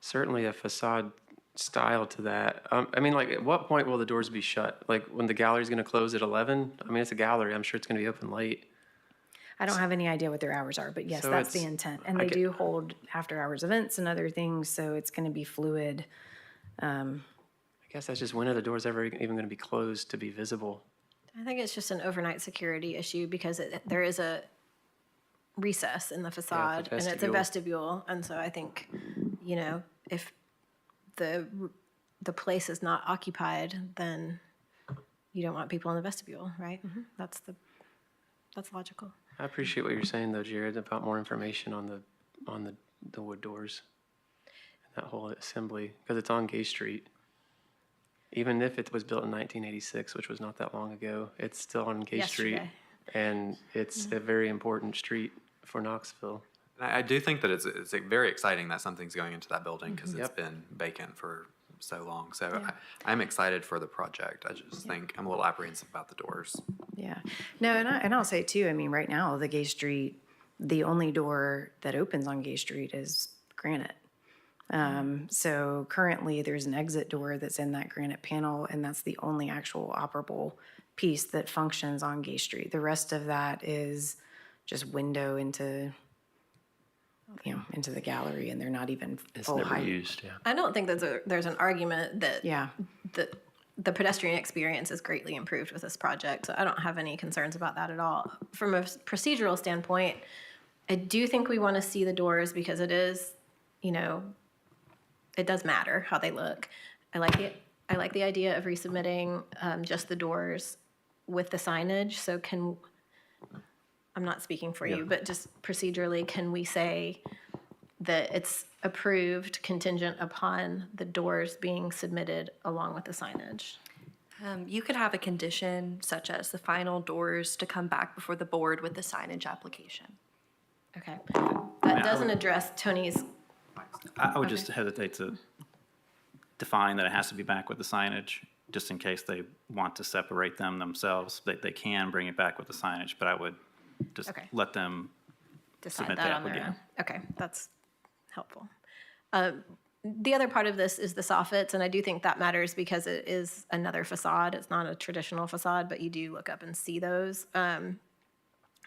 certainly a facade style to that. I mean, like, at what point will the doors be shut? Like, when the gallery's going to close at 11? I mean, it's a gallery. I'm sure it's going to be open late. I don't have any idea what their hours are, but yes, So that's the it's- intent. And they do hold after-hours events and other things, so it's going to be fluid. I guess that's just when are the doors ever even going to be closed to be visible? I think it's just an overnight security issue because there is a recess in the facade and it's a vestibule. And so I think, if the place is not occupied, then you don't want people in the vestibule, right? That's logical. I appreciate what you're saying, though, Jared, about more information on the wood doors and that whole assembly, because it's on Gay Street. Even if it was built in 1986, which was not that long ago, it's still on Gay Street, and it's a very important street for Knoxville. I do think that it's very exciting that something's going into that building because it's been vacant for so long. So I'm excited for the project. I just think I'm a little apprehensive about the doors. Yeah. No, and I'll say too, I mean, right now, the Gay Street, the only door that opens on Gay Street is granite. So currently there's an exit door that's in that granite panel, and that's the only actual operable piece that functions on Gay Street. The rest of that is just window into the gallery, and they're not even full height. It's never used, yeah. I don't think there's an argument that the pedestrian experience is greatly improved with this project. So I don't have any concerns about that at all. From a procedural standpoint, I do think we want to see the doors because it is, it does matter how they look. I like the idea of resubmitting just the doors with the signage. So I'm not speaking for you, but just procedurally, can we say that it's approved contingent upon the doors being submitted along with the signage. You could have a condition such as the final doors to come back before the board with the signage application. Okay. That doesn't address Tony's. I would just hesitate to define that it has to be back with the signage, just in case they want to separate them themselves. They can bring it back with the signage, but I would just Okay. let them Decide submit that the on their own. application. Okay, that's helpful. The other part of this is the soffits, and I do think that matters because it is another facade. It's not a traditional facade, but you do look up and see those. And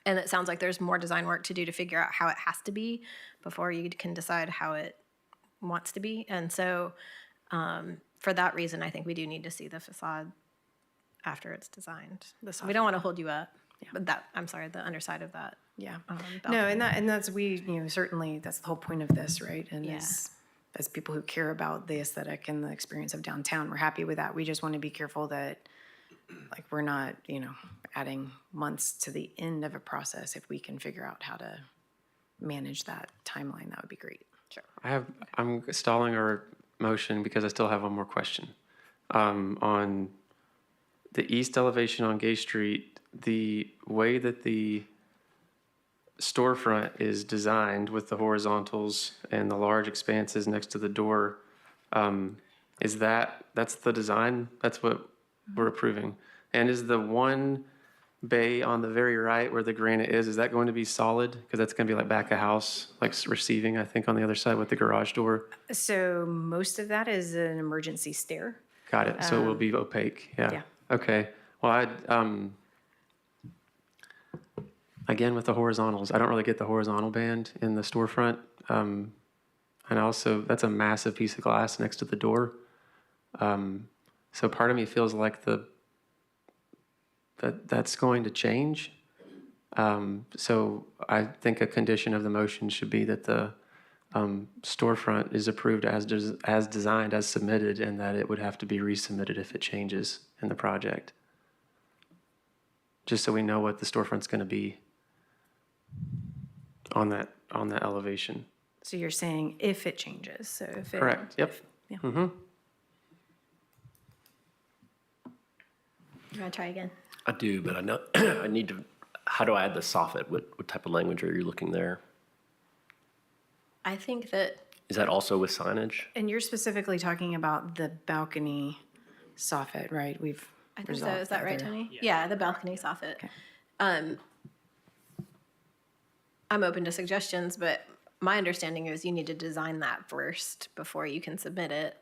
it sounds like there's more design work to do to figure out how it has to be before you can decide how it wants to be. And so for that reason, I think we do need to see the facade after it's designed. We don't want to hold you up, but the underside of that. Yeah. balcony. No, and that's, certainly, that's the whole point of this, right? And as people who care about the aesthetic and the experience of downtown, we're happy with that. We just want to be careful that, like, we're not, adding months to the end of a process. If we can figure out how to manage that timeline, that would be great. Sure. I'm stalling our motion because I still have one more question. On the east elevation on Gay Street, the way that the storefront is designed with the horizontals and the large expanses next to the door, that's the design? That's what we're approving? And is the one bay on the very right where the granite is that going to be solid? Because that's going to be like back of house, like receiving, I think, on the other side with the garage door. So most of that is an emergency stair. Got it. So it will be opaque. Yeah. Yeah. Okay. Well, again, with the horizontals, I don't really get the horizontal band in the storefront. And also, that's a massive piece of glass next to the door. So part of me feels like that's going to change. So I think a condition of the motion should be that the storefront is approved as designed, as submitted, and that it would have to be resubmitted if it changes in the project. Just so we know what the storefront's going to be on that elevation. So you're saying if it changes, so if it. Correct, yep. Yeah. Mm-hmm. You want to try again? I do, but I know I need to. How do I add the soffit? What type of language are you looking there? I think that. Is that also with signage? And you're specifically talking about the balcony soffit, right? I think so. Is that right, Tony? Yeah, the balcony soffit. Okay. I'm open to suggestions, but my understanding is you need to design that first before you can submit it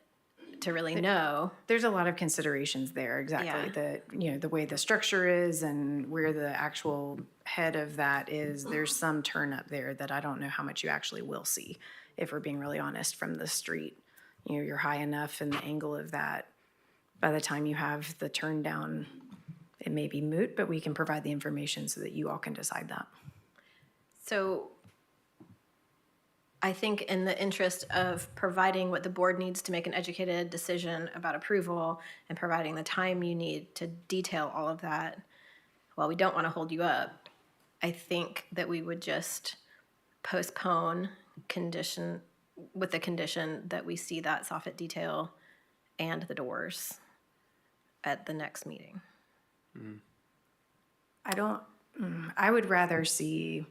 to really know. There's a lot of considerations there, exactly. Yeah. The way the structure is and where the actual head of that is, there's some turn up there that I don't know how much you actually will see, if we're being really honest, from the street. You're high enough and the angle of that, by the time you have the turn down, it may be moot, but we can provide the information so that you all can decide that. So I think in the interest of providing what the board needs to make an educated decision about approval and providing the time you need to detail all of that, while we don't want to hold you up, I think that we would just postpone with the condition that we see that soffit detail and the doors at the next meeting. I would rather see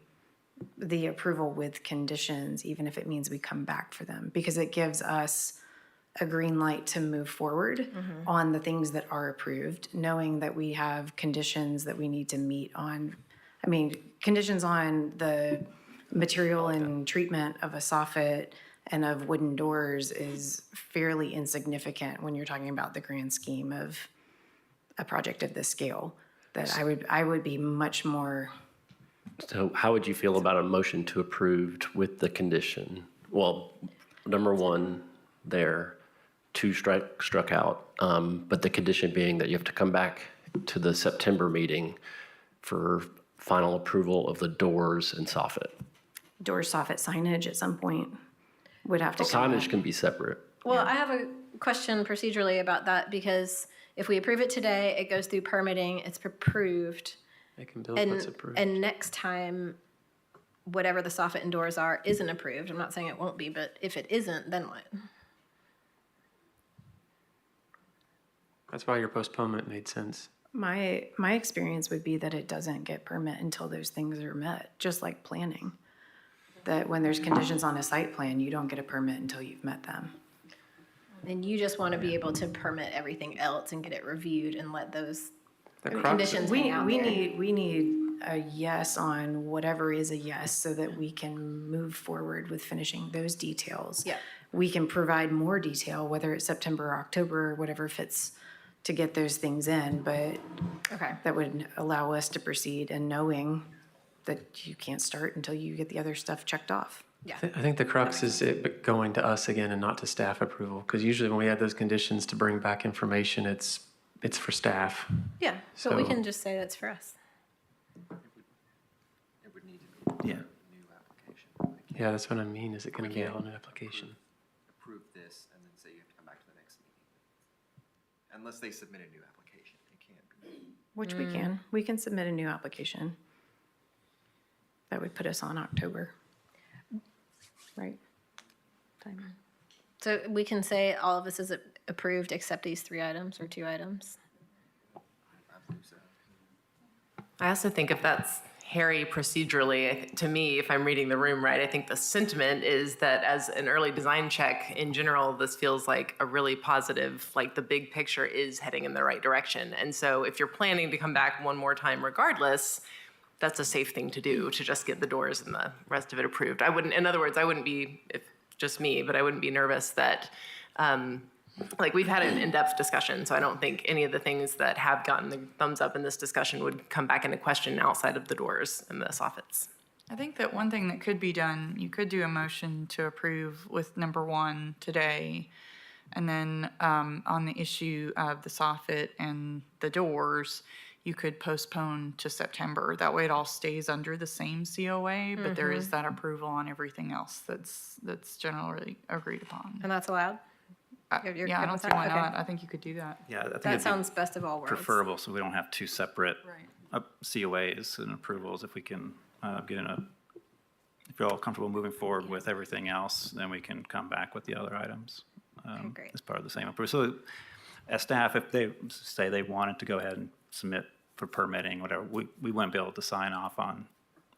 the approval with conditions, even if it means we come back for them, because it gives us a green light to move forward on the things that are approved, knowing that we have conditions that we need to meet on. I mean, conditions on the material and treatment of a soffit and of wooden doors is fairly insignificant when you're talking about the grand scheme of a project of this scale. That I would be much more. So how would you feel about a motion to approved with the condition? Well, number one there, two struck out, but the condition being that you have to come back to the September meeting for final approval of the doors and soffit. Door soffit signage at some point would have to come Signage back. can be separate. Well, I have a question procedurally about that, because if we approve it today, it goes through permitting, it's approved. They can build what's approved. And next time, whatever the soffit and doors are isn't approved. I'm not saying it won't be, but if it isn't, then what? That's why your postponement made sense. My experience would be that it doesn't get permit until those things are met, just like planning. That when there's conditions on a site plan, you don't get a permit until you've met them. And you just want to be able to permit everything else and get it reviewed and let those The crux- conditions hang out there. We need a yes on whatever is a yes so that we can move forward with finishing those details. Yeah. We can provide more detail, whether it's September or October or whatever fits to get those things in, but Okay. that would allow us to proceed and knowing that you can't start until you get the other stuff checked off. Yeah. I think the crux is it going to us again and not to staff approval, because usually when we have those conditions to bring back information, it's for staff. Yeah. So we So- can just say that's for us. Yeah. Yeah, that's what I mean. Is it going to be on an application? Approve this and then say you have to come back to the next meeting. Unless they submit a new application, it can't be. Which we can. We can submit a new application. That would put us on October. Right? Time. So we can say all of this is approved except these 3 items or 2 items. I also think if that's hairy procedurally, to me, if I'm reading the room right, I think the sentiment is that as an early design check, in general, this feels like a really positive, like the big picture is heading in the right direction. And so if you're planning to come back one more time regardless, that's a safe thing to do, to just get the doors and the rest of it approved. I wouldn't, in other words, I wouldn't be, if just me, but I wouldn't be nervous that, like we've had an in-depth discussion, so I don't think any of the things that have gotten the thumbs up in this discussion would come back into question outside of the doors and the soffits. I think that one thing that could be done, you could do a motion to approve with number 1 today, and then on the issue of the soffit and the doors, you could postpone to September. That way it all stays under the same COA, but there is that approval on everything else that's generally agreed upon. And that's allowed? You're Yeah, I good don't with see that? why Okay. not. I think you could do that. Yeah, I think That it'd be sounds best of all worlds. preferable, so we don't have 2 separate Right. COAs and approvals. If we can get in if you're all comfortable moving forward with everything else, then we can come back with the other items great. as part of the same approval. So as staff, if they say they wanted to go ahead and submit for permitting, whatever, we wouldn't be able to sign off on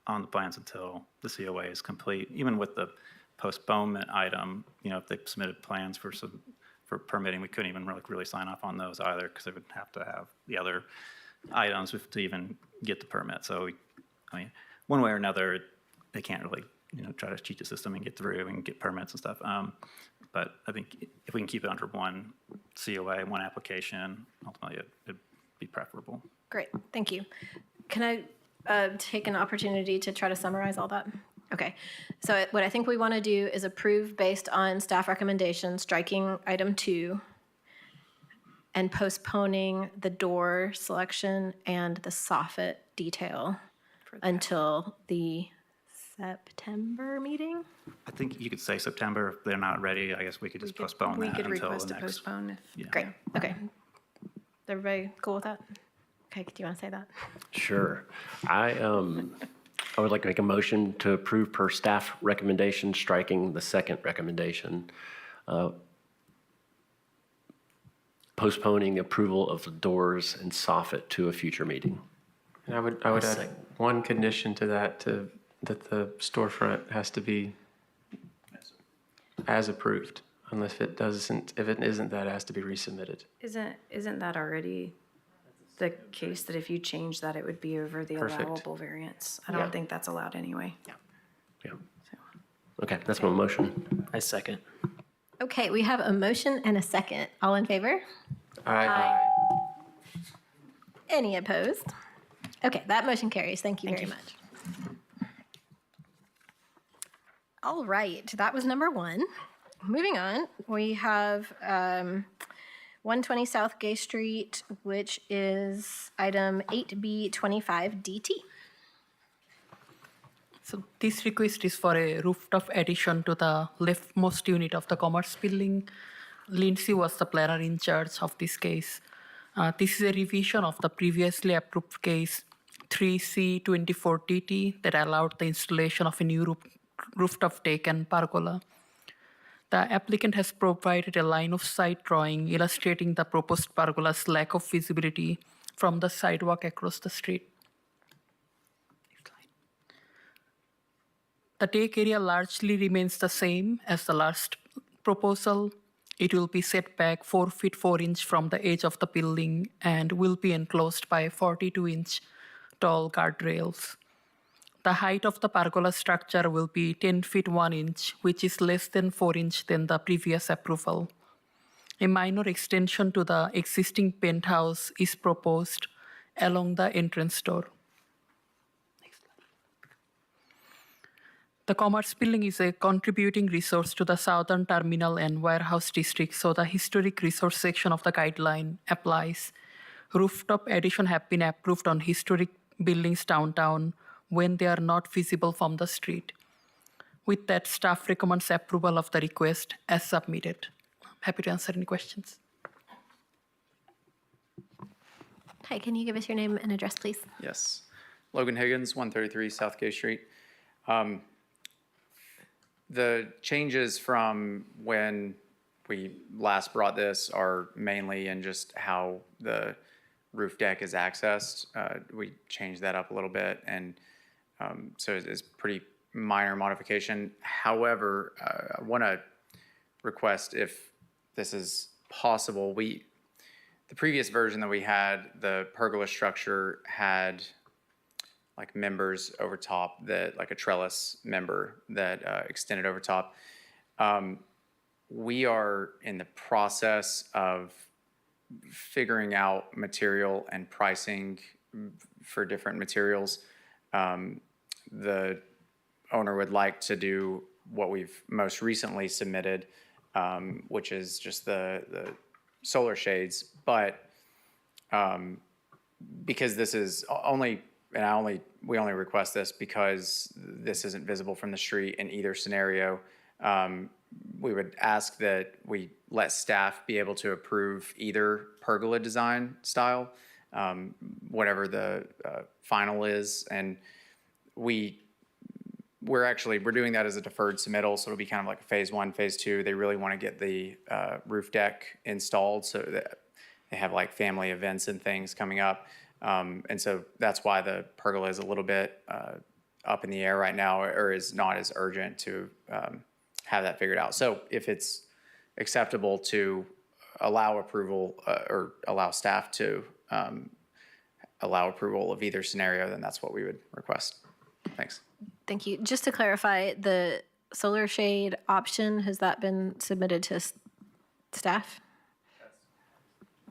the plans until the COA is complete. Even with the postponement item, if they submitted plans for permitting, we couldn't even really sign off on those either, because they would have to have the other items to even get the permit. So, one way or another, they can't really, try to cheat the system and get through and get permits and stuff. But I think if we can keep it under one COA, one application, ultimately it'd be preferable. Great, thank you. Can I take an opportunity to try to summarize all that? Okay, so what I think we want to do is approve based on staff recommendation, striking item 2, and postponing the door selection and the soffit detail until the September meeting? I think you could say September. If they're not ready, I guess we could just postpone We that could until request the to next. postpone if. Yeah. Great, okay. Is everybody cool with that? Okay, do you want to say that? Sure. I would like to make a motion to approve per staff recommendation, striking the second recommendation, postponing approval of the doors and soffit to a future meeting. And I would add one condition to that, that the storefront has to be as approved, unless if it isn't, that it has to be resubmitted. Isn't that already the case, that if you change that, it would be over the Perfect. allowable variance? I Yeah. don't think that's allowed anyway. Yeah. Okay, that's my motion. I second. Okay, we have a motion and a second. All in favor? Aye. Any opposed? Okay, that motion carries. Thank you very much. All right, that was number 1. Moving on, we have 120 South Gay Street, which is item 8B25 DT. So this request is for a rooftop addition to the leftmost unit of the commerce building. Lindsay was the planner in charge of this case. This is a revision of the previously approved case. 3C 24TT that allowed the installation of a new rooftop deck and pergola. The applicant has provided a line of sight drawing illustrating the proposed pergola's lack of visibility from the sidewalk across the street. The deck area largely remains the same as the last proposal. It will be set back 4 feet 4 inch from the edge of the building and will be enclosed by 42-inch tall guardrails. The height of the pergola structure will be 10 feet 1 inch, which is less than 4 inch than the previous approval. A minor extension to the existing penthouse is proposed along the entrance door. The commerce building is a contributing resource to the southern terminal and warehouse district, so the historic resource section of the guideline applies. Rooftop addition have been approved on historic buildings downtown when they are not visible from the street. With that, staff recommends approval of the request as submitted. Happy to answer any questions. Hi, can you give us your name and address, please? Yes. Logan Higgins, 133 South Gay Street. The changes from when we last brought this are mainly in just how the roof deck is accessed. We changed that up a little bit, and so it's pretty minor modification. However, I want to request, if this is possible, the previous version that we had, the pergola structure had like members over top, that like a trellis member that extended over top. We are in the process of figuring out material and pricing for different materials. The owner would like to do what we've most recently submitted, which is just the solar shades, but because this is only, and we only request this because this isn't visible from the street in either scenario. We would ask that we let staff be able to approve either pergola design style, whatever the final is, and we're doing that as a deferred submittal, so it'll be kind of like phase 1, phase 2. They really want to get the roof deck installed, so that they have like family events and things coming up. And so that's why the pergola is a little bit up in the air right now, or is not as urgent to have that figured out. So if it's acceptable to allow approval or allow staff to allow approval of either scenario, then that's what we would request. Thanks. Thank you. Just to clarify, the solar shade option, has that been submitted to staff?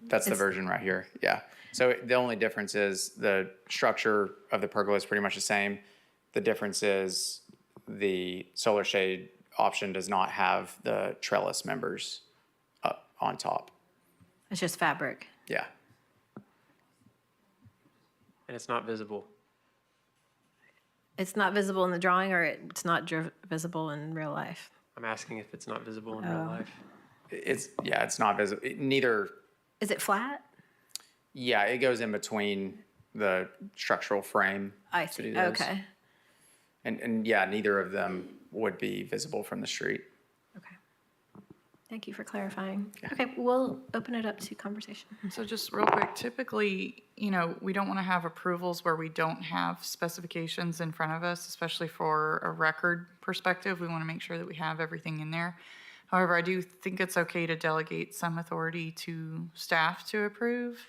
That's the version right here, yeah. So the only difference is the structure of the pergola is pretty much the same. The difference is the solar shade option does not have the trellis members up on top. It's just fabric. Yeah. And it's not visible. It's not visible in the drawing, or it's not visible in real life? I'm asking if it's not visible in real life. It's not visible. Neither. Is it flat? Yeah, it goes in between the structural frame. I see. Okay. And yeah, neither of them would be visible from the street. Okay. Thank you for clarifying. Yeah. Okay, we'll open it up to conversation. So just real quick, typically, we don't want to have approvals where we don't have specifications in front of us, especially for a record perspective. We want to make sure that we have everything in there. However, I do think it's okay to delegate some authority to staff to approve.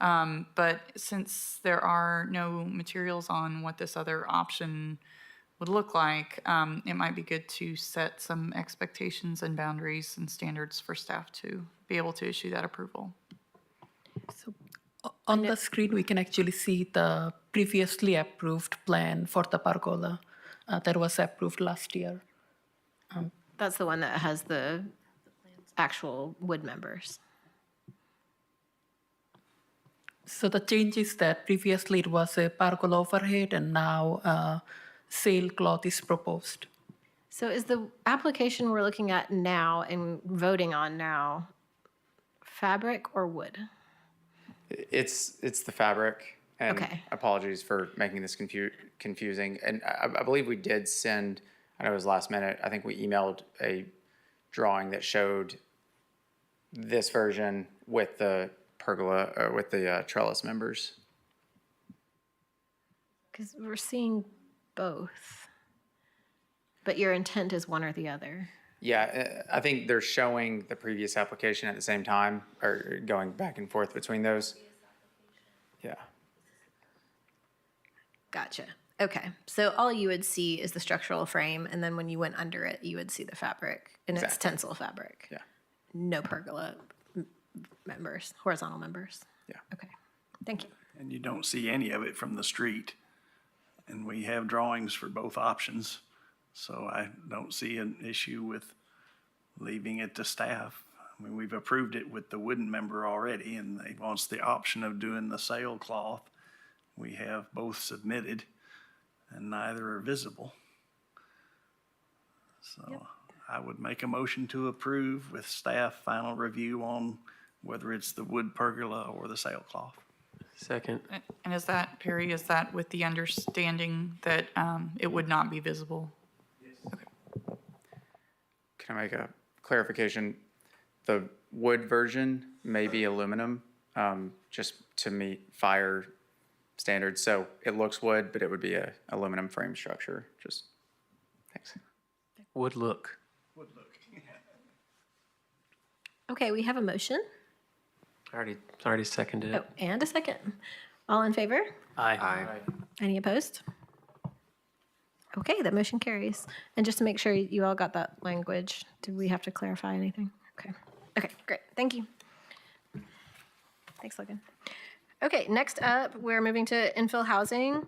But since there are no materials on what this other option would look like, it might be good to set some expectations and boundaries and standards for staff to be able to issue that approval. So on the screen, we can actually see the previously approved plan for the pergola that was approved last year. That's the one that has the actual wood members. So the change is that previously it was a pergola overhead, and now sailcloth is proposed. So is the application we're looking at now and voting on now fabric or wood? It's the fabric. And Okay. apologies for making this confusing. And I believe we did send, I know it was last minute, I think we emailed a drawing that showed this version with the pergola, with the trellis members. Because we're seeing both. But your intent is one or the other. Yeah, I think they're showing the previous application at the same time, or going back and forth between those. Yeah. Gotcha. Okay. So all you would see is the structural frame, and then when you went under it, you would see the fabric, and it's Exactly. tensile fabric. Yeah. No pergola members, horizontal members. Yeah. Okay. Thank you. And you don't see any of it from the street. And we have drawings for both options, so I don't see an issue with leaving it to staff. I mean, we've approved it with the wooden member already, and they wants the option of doing the sailcloth. We have both submitted, and neither are visible. So I would make a motion to approve with staff final review on whether it's the wood pergola or the sailcloth. Second. And is that, Perry, is that with the understanding that it would not be visible? Can I make a clarification? The wood version may be aluminum, just to meet fire standards. So it looks wood, but it would be a aluminum frame structure. Just, thanks. Would look. Okay, we have a motion. Already seconded it. Oh, and a second. All in favor? Aye. Any opposed? Okay, that motion carries. And just to make sure you all got that language, did we have to clarify anything? Okay. Okay, great. Thank you. Thanks, Logan. Okay, next up, we're moving to infill housing.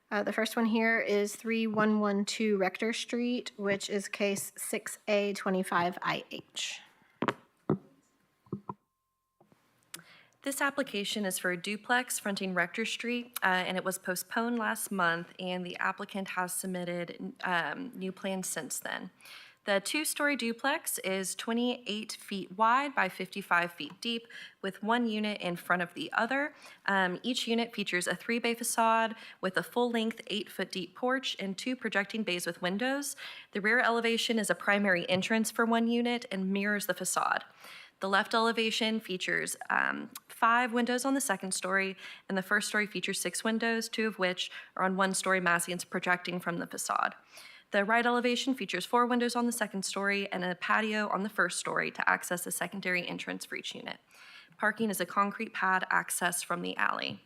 The first one here is 3112 Rector Street, which is case 6A25IH. This application is for a duplex fronting Rector Street, and it was postponed last month, and the applicant has submitted new plans since then. The two-story duplex is 28 feet wide by 55 feet deep, with one unit in front of the other. Each unit features a 3-bay facade with a full-length 8-foot deep porch and 2 projecting bays with windows. The rear elevation is a primary entrance for one unit and mirrors the facade. The left elevation features 5 windows on the second story, and the first story features 6 windows, 2 of which are on one-story massings projecting from the facade. The right elevation features 4 windows on the second story and a patio on the first story to access a secondary entrance for each unit. Parking is a concrete pad accessed from the alley.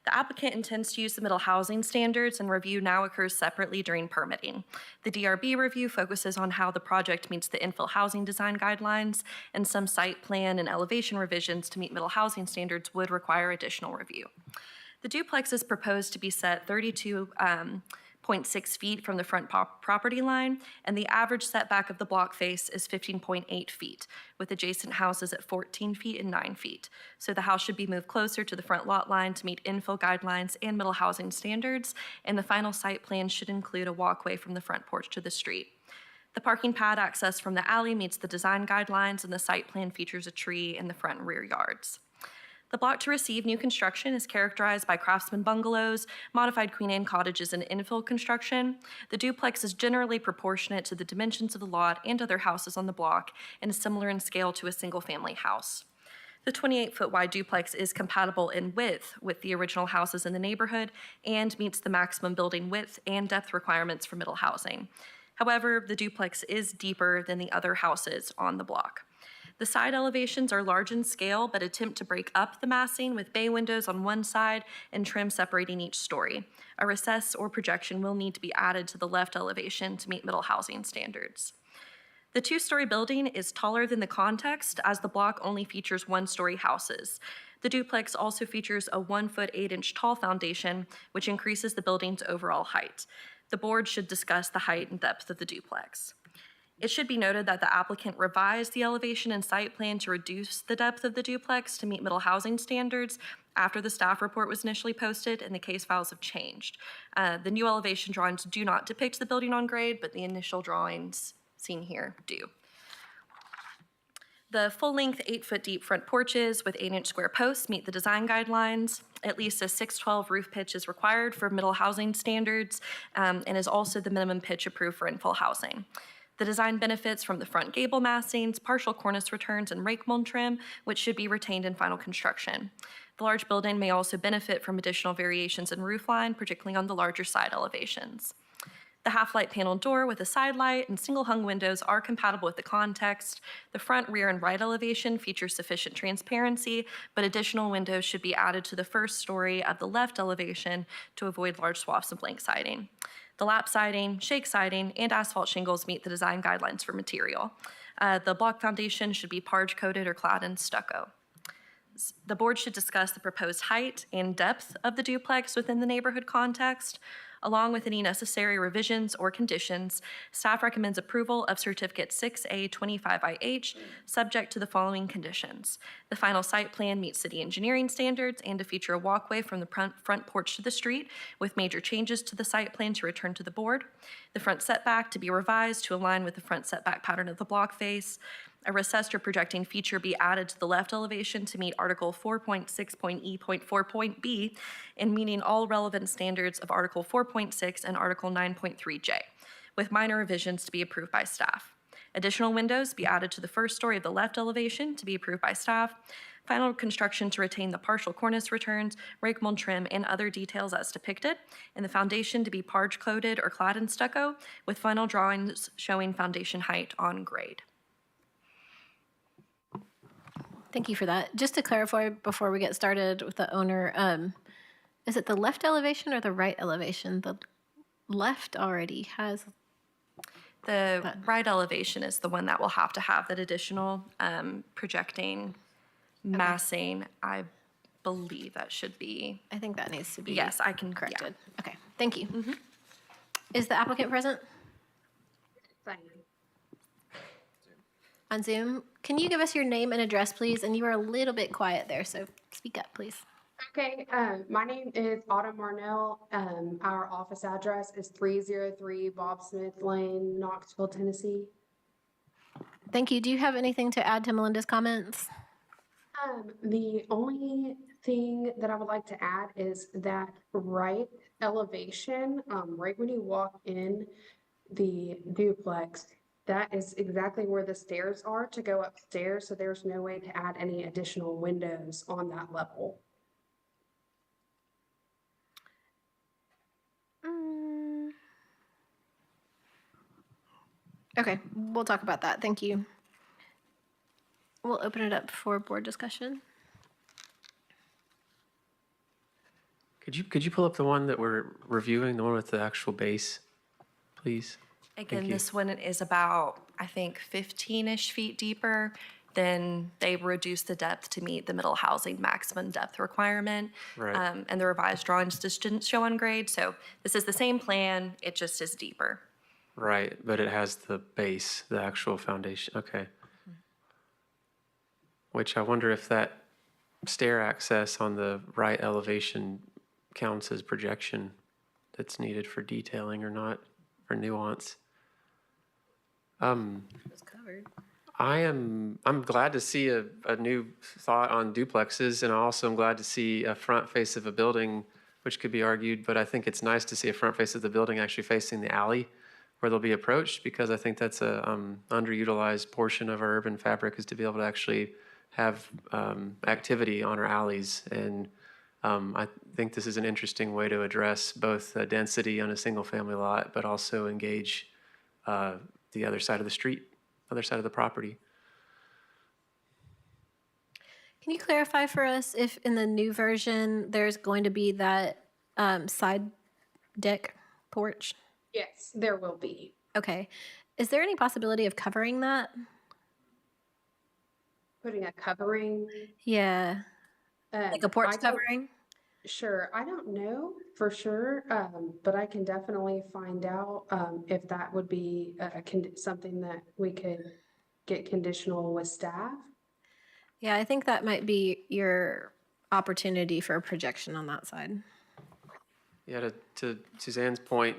The applicant intends to use the middle housing standards, and review now occurs separately during permitting. The DRB review focuses on how the project meets the infill housing design guidelines, and some site plan and elevation revisions to meet middle housing standards would require additional review. The duplex is proposed to be set 32.6 feet from the front property line, and the average setback of the block face is 15.8 feet, with adjacent houses at 14 feet and 9 feet. So the house should be moved closer to the front lot line to meet infill guidelines and middle housing standards, and the final site plan should include a walkway from the front porch to the street. The parking pad access from the alley meets the design guidelines, and the site plan features a tree in the front and rear yards. The block to receive new construction is characterized by craftsman bungalows, modified Queen Anne cottages, and infill construction. The duplex is generally proportionate to the dimensions of the lot and other houses on the block, and is similar in scale to a single-family house. The 28-foot wide duplex is compatible in width with the original houses in the neighborhood and meets the maximum building width and depth requirements for middle housing. However, the duplex is deeper than the other houses on the block. The side elevations are large in scale, but attempt to break up the massing with bay windows on one side and trim separating each story. A recess or projection will need to be added to the left elevation to meet middle housing standards. The 2-story building is taller than the context, as the block only features 1-story houses. The duplex also features a 1-foot 8-inch tall foundation, which increases the building's overall height. The board should discuss the height and depth of the duplex. It should be noted that the applicant revised the elevation and site plan to reduce the depth of the duplex to meet middle housing standards after the staff report was initially posted and the case files have changed. The new elevation drawings do not depict the building on grade, but the initial drawings seen here do. The full-length 8-foot-deep front porches with 8-inch square posts meet the design guidelines. At least a 612 roof pitch is required for middle housing standards and is also the minimum pitch approved for infill housing. The design benefits from the front gable massings, partial cornice returns, and rake mold trim, which should be retained in final construction. The large building may also benefit from additional variations in roof line, particularly on the larger side elevations. The half-light panel door with a side light and single-hung windows are compatible with the context. The front, rear, and right elevation feature sufficient transparency, but additional windows should be added to the first story of the left elevation to avoid large swaths of blank siding. The lap siding, shake siding, and asphalt shingles meet the design guidelines for material. The block foundation should be parge coated or clad in stucco. The board should discuss the proposed height and depth of the duplex within the neighborhood context. Along with any necessary revisions or conditions, staff recommends approval of Certificate 6A25IH, subject to the following conditions. The final site plan meets city engineering standards and to feature a walkway from the front porch to the street with major changes to the site plan to return to the board. The front setback to be revised to align with the front setback pattern of the block face. A recessed or projecting feature be added to the left elevation to meet Article 4.6.E.4.B and meeting all relevant standards of Article 4.6 and Article 9.3J, with minor revisions to be approved by staff. Additional windows be added to the first story of the left elevation to be approved by staff. Final construction to retain the partial cornice returns, rake mold trim, and other details as depicted, and the foundation to be parge coated or clad in stucco, with final drawings showing foundation height on grade. Thank you for that. Just to clarify before we get started with the owner, is it the left elevation or the right elevation? The left already has... The right elevation is the one that will have to have that additional projecting massing. I believe that should be... I think that needs to be... Yes, I can... corrected. Yeah. Okay, thank you. Is the applicant present? On Zoom. Can you give us your name and address, please? And you are a little bit quiet there, so speak up, please. Okay, my name is Autumn Marnell. Our office address is 303 Bob Smith Lane, Knoxville, Tennessee. Thank you. Do you have anything to add to Melinda's comments? The only thing that I would like to add is that right elevation, right when you walk in the duplex, that is exactly where the stairs are to go upstairs, so there's no way to add any additional windows on that level. Okay, we'll talk about that. Thank you. We'll open it up for board discussion. Could you pull up the one that we're reviewing, the one with the actual base, please? Again, this one is about, I think, 15-ish feet deeper. Then they reduced the depth to meet the middle housing maximum depth requirement. Right. And the revised drawings just didn't show on grade. So this is the same plan, it just is deeper. Right, but it has the base, the actual foundation, okay. Which I wonder if that stair access on the right elevation counts as projection that's needed for detailing or not, or nuance. It's covered. I'm glad to see a new thought on duplexes, and I also am glad to see a front face of a building, which could be argued, but I think it's nice to see a front face of the building actually facing the alley where they'll be approached, because I think that's a underutilized portion of our urban fabric, is to be able to actually have activity on our alleys. And I think this is an interesting way to address both density on a single family lot, but also engage the other side of the street, other side of the property. Can you clarify for us if in the new version there's going to be that side deck porch? Yes, there will be. Okay. Is there any possibility of covering that? Putting a covering? Yeah. Like a porch covering? Sure. I don't know for sure, but I can definitely find out if that would be something that we could get conditional with staff. Yeah, I think that might be your opportunity for a projection on that side. Yeah, to Suzanne's point,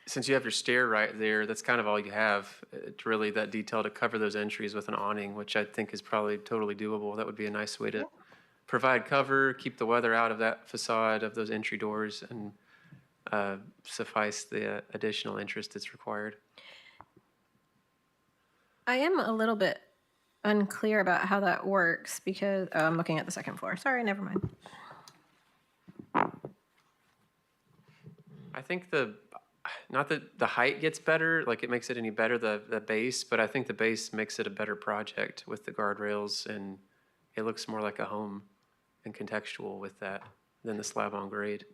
since you have your stair right there, that's kind of all you have. It's really that detail to cover those entries with an awning, which I think is probably totally doable. That would be a nice way to provide cover, keep the weather out of that facade of those entry doors, and suffice the additional interest that's required. I am a little bit unclear about how that works because I'm looking at the second floor. Sorry, never mind. I think not that the height gets better, like it makes it any better, the base, but I think the base makes it a better project with the guardrails, and it looks more like a home and contextual with that than the slab on grade.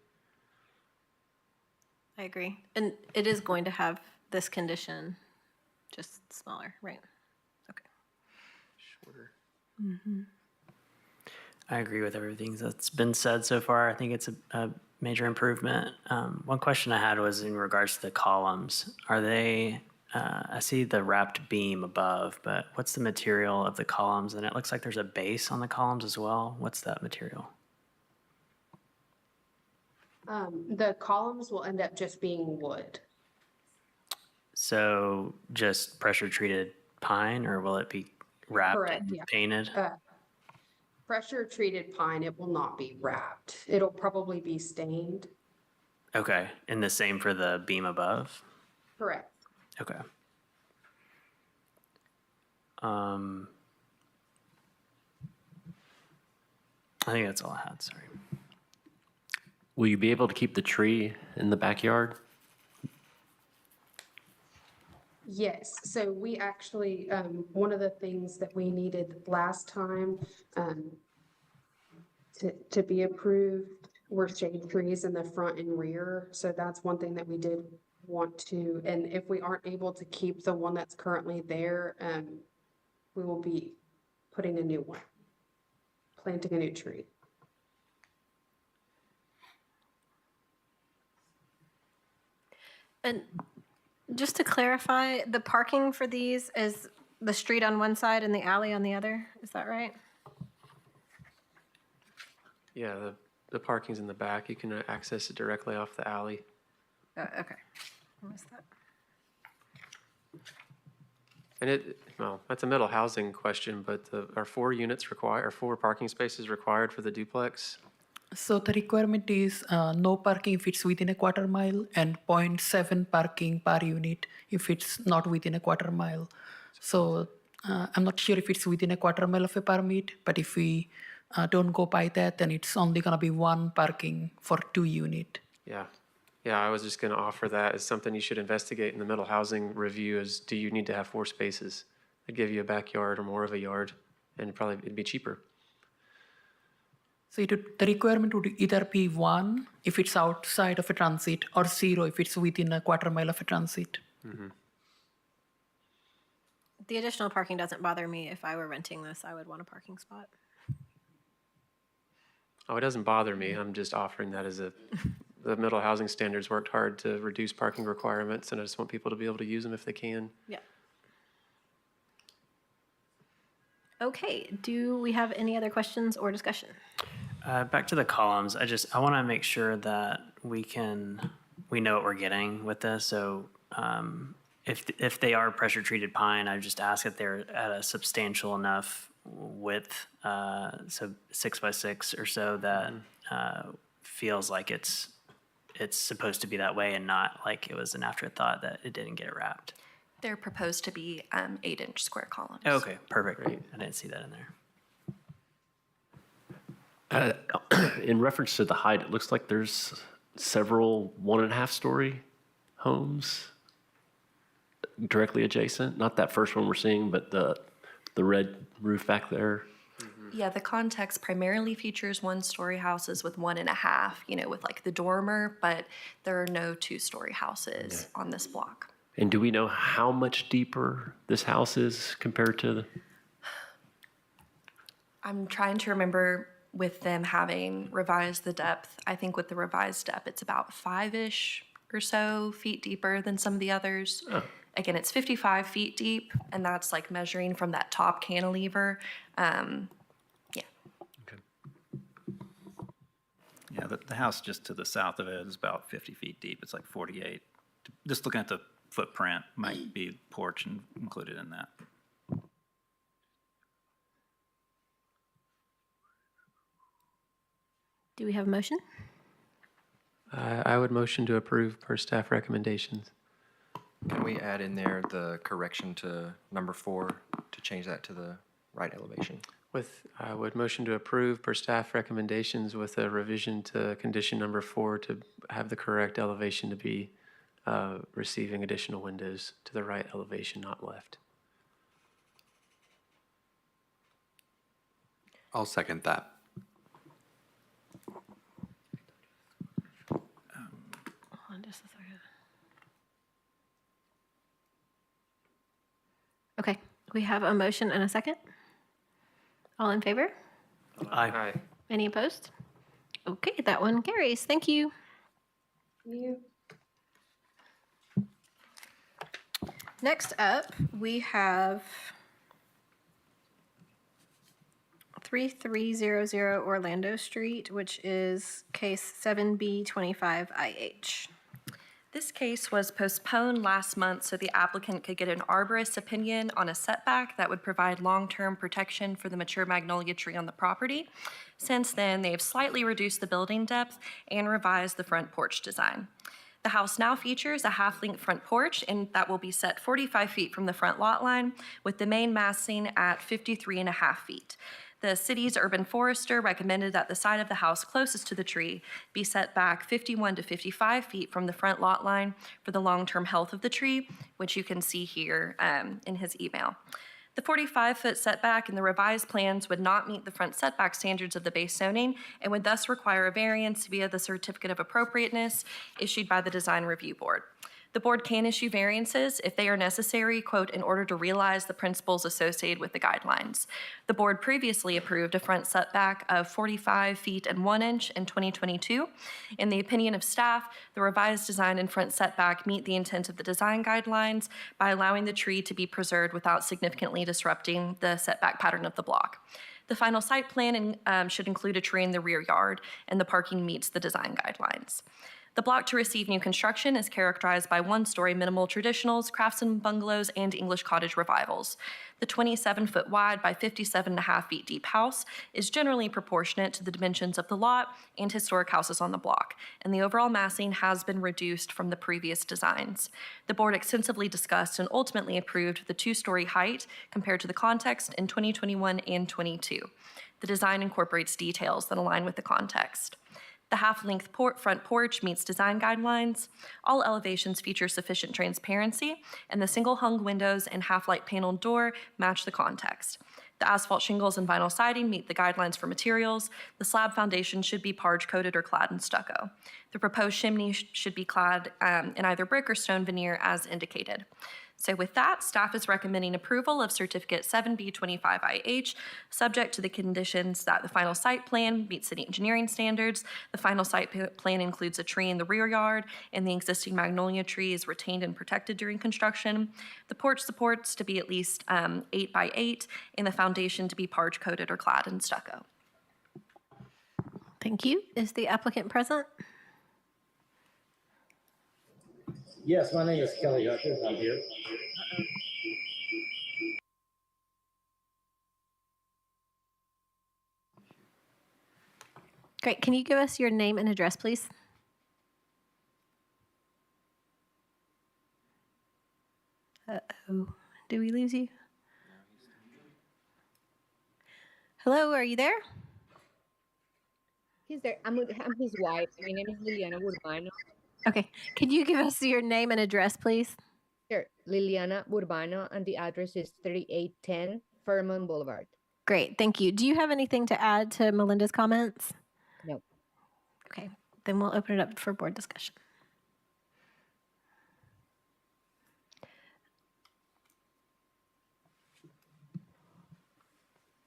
I agree. And it is going to have this condition, just smaller, right? Okay. Shorter. Mm-hmm. I agree with everything that's been said so far. I think it's a major improvement. One question I had was in regards to the columns. Are they, I see the wrapped beam above, but what's the material of the columns? And it looks like there's a base on the columns as well. What's that material? The columns will end up just being wood. So just pressure treated pine, or will it be wrapped Correct, and yeah. painted? Pressure treated pine, it will not be wrapped. It'll probably be stained. Okay, and the same for the beam above? Correct. Okay. I think that's all I had, sorry. Will you be able to keep the tree in the backyard? Yes, so we actually, one of the things that we needed last time to be approved were shade trees in the front and rear. So that's one thing that we did want to, and if we aren't able to keep the one that's currently there, we will be putting a new one, planting a new tree. And just to clarify, the parking for these is the street on one side and the alley on the other? Is that right? Yeah, the parking's in the back. You can access it directly off the alley. Okay. I missed that. And well, that's a middle housing question, but are 4 units required, or 4 parking spaces required for the duplex? So the requirement is no parking if it's within a quarter mile and 0.7 parking per unit if it's not within a quarter mile. So I'm not sure if it's within a quarter mile of a permit, but if we don't go by that, then it's only going to be 1 parking for 2 unit. Yeah. Yeah, I was just going to offer that as something you should investigate in the middle housing review is, do you need to have 4 spaces that give you a backyard or more of a yard? And probably it'd be cheaper. So the requirement would either be 1 if it's outside of a transit or 0 if it's within a quarter mile of a transit. Mm-hmm. The additional parking doesn't bother me. If I were renting this, I would want a parking spot. Oh, it doesn't bother me. I'm just offering that as the middle housing standards worked hard to reduce parking requirements, and I just want people to be able to use them if they can. Yeah. Okay, do we have any other questions or discussion? Back to the columns, I want to make sure that we know what we're getting with this. So if they are pressure treated pine, I just ask that they're at a substantial enough width, so 6 by 6 or so, that feels like it's supposed to be that way and not like it was an afterthought that it didn't get wrapped. They're proposed to be 8-inch square columns. Okay, perfect. Great. I didn't see that in there. In reference to the height, it looks like there's several 1.5-story homes directly adjacent. Not that first one we're seeing, but the red roof back there. Yeah, the context primarily features 1-story houses with 1.5, with like the dormer, but there are no 2-story houses on this block. And do we know how much deeper this house is compared to I'm trying to remember with them having revised the depth. I think with the revised depth, it's about 5-ish or so feet deeper than some of the others. Oh. Again, it's 55 feet deep, and that's like measuring from that top cantilever. Yeah, the house just to the south of it is about 50 feet deep. It's like 48, just looking at the footprint, might be porch included in that. Do we have a motion? I would motion to approve per staff recommendations. Can we add in there the correction to number 4 to change that to the right elevation? I would motion to approve per staff recommendations with a revision to condition number 4 to have the correct elevation to be receiving additional windows to the right elevation, not left. I'll second that. Hold on just a second. Okay, we have a motion and a second. All in favor? Aye. Any opposed? Okay, that one carries. Thank you. Next up, we have 3300 Orlando Street, which is case 7B25IH. This case was postponed last month so the applicant could get an arborist opinion on a setback that would provide long-term protection for the mature magnolia tree on the property. Since then, they've slightly reduced the building depth and revised the front porch design. The house now features a half-length front porch, and that will be set 45 feet from the front lot line, with the main massing at 53.5 feet. The city's urban forester recommended that the side of the house closest to the tree be set back 51 to 55 feet from the front lot line for the long-term health of the tree, which you can see here in his email. The 45-foot setback in the revised plans would not meet the front setback standards of the base zoning and would thus require a variance via the certificate of appropriateness issued by the Design Review Board. The board can issue variances if they are necessary, quote, in order to realize the principles associated with the guidelines. The board previously approved a front setback of 45 feet and 1 inch in 2022. In the opinion of staff, the revised design and front setback meet the intent of the design guidelines by allowing the tree to be preserved without significantly disrupting the setback pattern of the block. The final site plan should include a tree in the rear yard, and the parking meets the design guidelines. The block to receive new construction is characterized by one-story minimal traditionals, craftsman bungalows, and English cottage revivals. The 27-foot wide by 57.5 feet deep house is generally proportionate to the dimensions of the lot and historic houses on the block, and the overall massing has been reduced from the previous designs. The board extensively discussed and ultimately approved the 2-story height compared to the context in 2021 and 22. The design incorporates details that align with the context. The half-length front porch meets design guidelines. All elevations feature sufficient transparency, and the single-hung windows and half-light paneled door match the context. The asphalt shingles and vinyl siding meet the guidelines for materials. The slab foundation should be parge-coated or clad in stucco. The proposed chimney should be clad in either brick or stone veneer as indicated. So with that, staff is recommending approval of Certificate 7B25IH, subject to the conditions that the final site plan meets city engineering standards. The final site plan includes a tree in the rear yard, and the existing magnolia tree is retained and protected during construction. The porch supports to be at least 8 by 8, and the foundation to be parge coated or clad in stucco. Thank you. Is the applicant present? Yes, my name is Kelly Hutchins. I'm here. Great. Can you give us your name and address, please? Uh-oh. Did we lose you? Hello, are you there? He's there. I'm his wife. My name is Liliana Burbano. Okay. Can you give us your name and address, please? Sure. Liliana Burbano, and the address is 3810 Fairmont Boulevard. Great. Thank you. Do you have anything to add to Melinda's comments? No. Okay. Then we'll open it up for board discussion.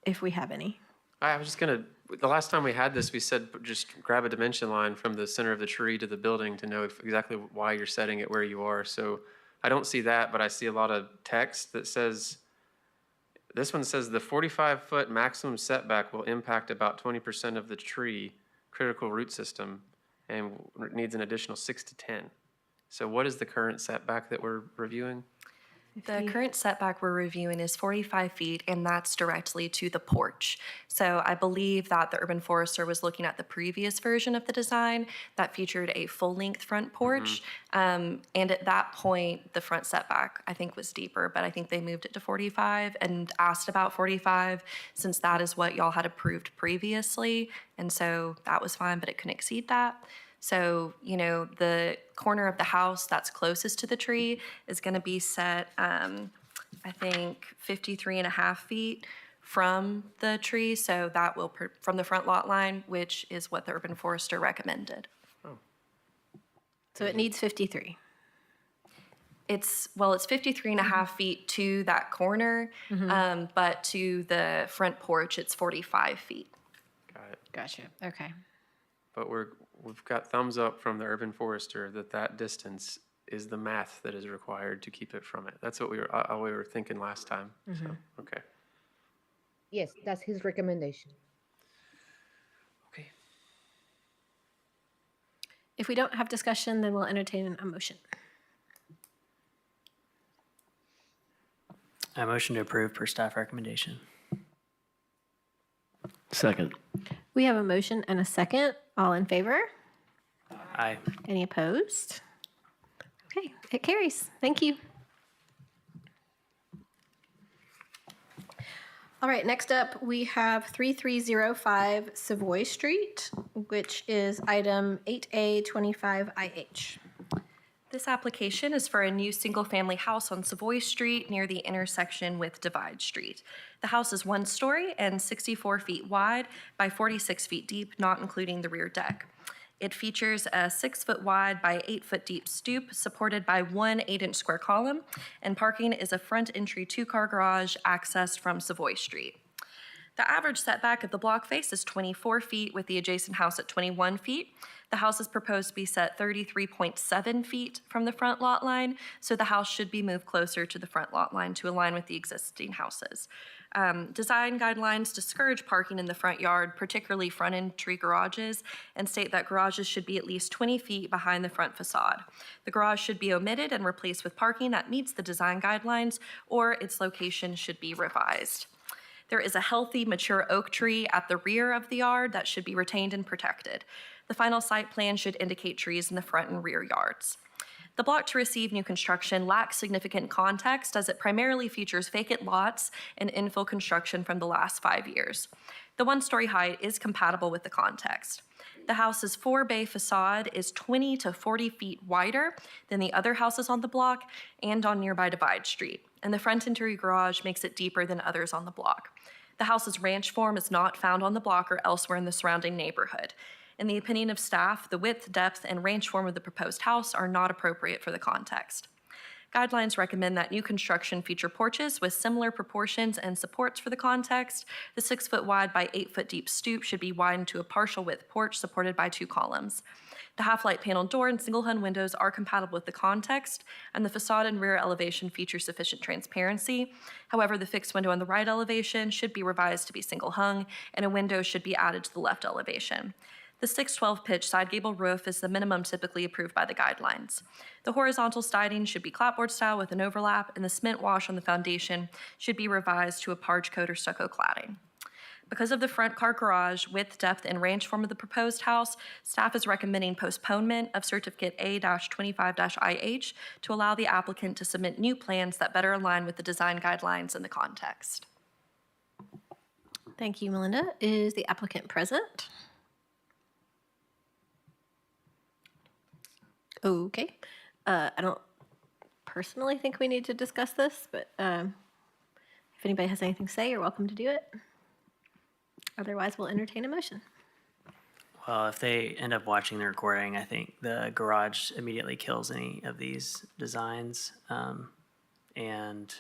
If we have any. I was just gonna, the last time we had this, we said just grab a dimension line from the center of the tree to the building to know exactly why you're setting it where you are. So I don't see that, but I see a lot of text that says, this one says the 45-foot maximum setback will impact about 20% of the tree critical root system and needs an additional 6 to 10. So what is the current setback that we're reviewing? The current setback we're reviewing is 45 feet, and that's directly to the porch. So I believe that the urban forester was looking at the previous version of the design that featured a full-length front porch. And at that point, the front setback, I think, was deeper, but I think they moved it to 45 and asked about 45 since that is what y'all had approved previously. And so that was fine, but it couldn't exceed that. So, the corner of the house that's closest to the tree is going to be set, I think, 53 and a half feet from the tree. So that will, from the front lot line, which is what the urban forester recommended. So it needs 53. It's 53 and a half feet to that corner, but to the front porch, it's 45 feet. Got it. Gotcha. Okay. But we've got thumbs up from the urban forester that distance is the math that is required to keep it from it. That's what we were thinking last time. So, okay. Yes, that's his recommendation. Okay. If we don't have discussion, then we'll entertain a motion. I motion to approve per staff recommendation. Second. We have a motion and a second. All in favor? Aye. Any opposed? Okay, it carries. Thank you. All right, next up, we have 3305 Savoy Street, which is item 8A25IH. This application is for a new single-family house on Savoy Street near the intersection with Divide Street. The house is 1 story and 64 feet wide by 46 feet deep, not including the rear deck. It features a 6 foot wide by 8 foot deep stoop supported by 1 8-inch square column, and parking is a front entry 2-car garage accessed from Savoy Street. The average setback of the block face is 24 feet with the adjacent house at 21 feet. The house is proposed to be set 33.7 feet from the front lot line, so the house should be moved closer to the front lot line to align with the existing houses. Design guidelines discourage parking in the front yard, particularly front entry garages, and state that garages should be at least 20 feet behind the front facade. The garage should be omitted and replaced with parking that meets the design guidelines, or its location should be revised. There is a healthy, mature oak tree at the rear of the yard that should be retained and protected. The final site plan should indicate trees in the front and rear yards. The block to receive new construction lacks significant context as it primarily features vacant lots and infill construction from the last 5 years. The 1-story height is compatible with the context. The house's 4-bay facade is 20 to 40 feet wider than the other houses on the block and on nearby Divide Street, and the front entry garage makes it deeper than others on the block. The house's ranch form is not found on the block or elsewhere in the surrounding neighborhood. In the opinion of staff, the width, depth, and range form of the proposed house are not appropriate for the context. Guidelines recommend that new construction feature porches with similar proportions and supports for the context. The 6 foot wide by 8 foot deep stoop should be widened to a partial width porch supported by 2 columns. The half-light panel door and single-hung windows are compatible with the context, and the facade and rear elevation feature sufficient transparency. However, the fixed window on the right elevation should be revised to be single-hung, and a window should be added to the left elevation. The 612 pitch side gable roof is the minimum typically approved by the guidelines. The horizontal siding should be clapboard style with an overlap, and the cement wash on the foundation should be revised to a parge coat or stucco cladding. Because of the front car garage width, depth, and range form of the proposed house, staff is recommending postponement of Certificate A-25-IH to allow the applicant to submit new plans that better align with the design guidelines and the context. Thank you, Melinda. Is the applicant present? Okay. I don't personally think we need to discuss this, but if anybody has anything to say, you're welcome to do it. Otherwise, we'll entertain a motion. Well, if they end up watching the recording, I think the garage immediately kills any of these designs. And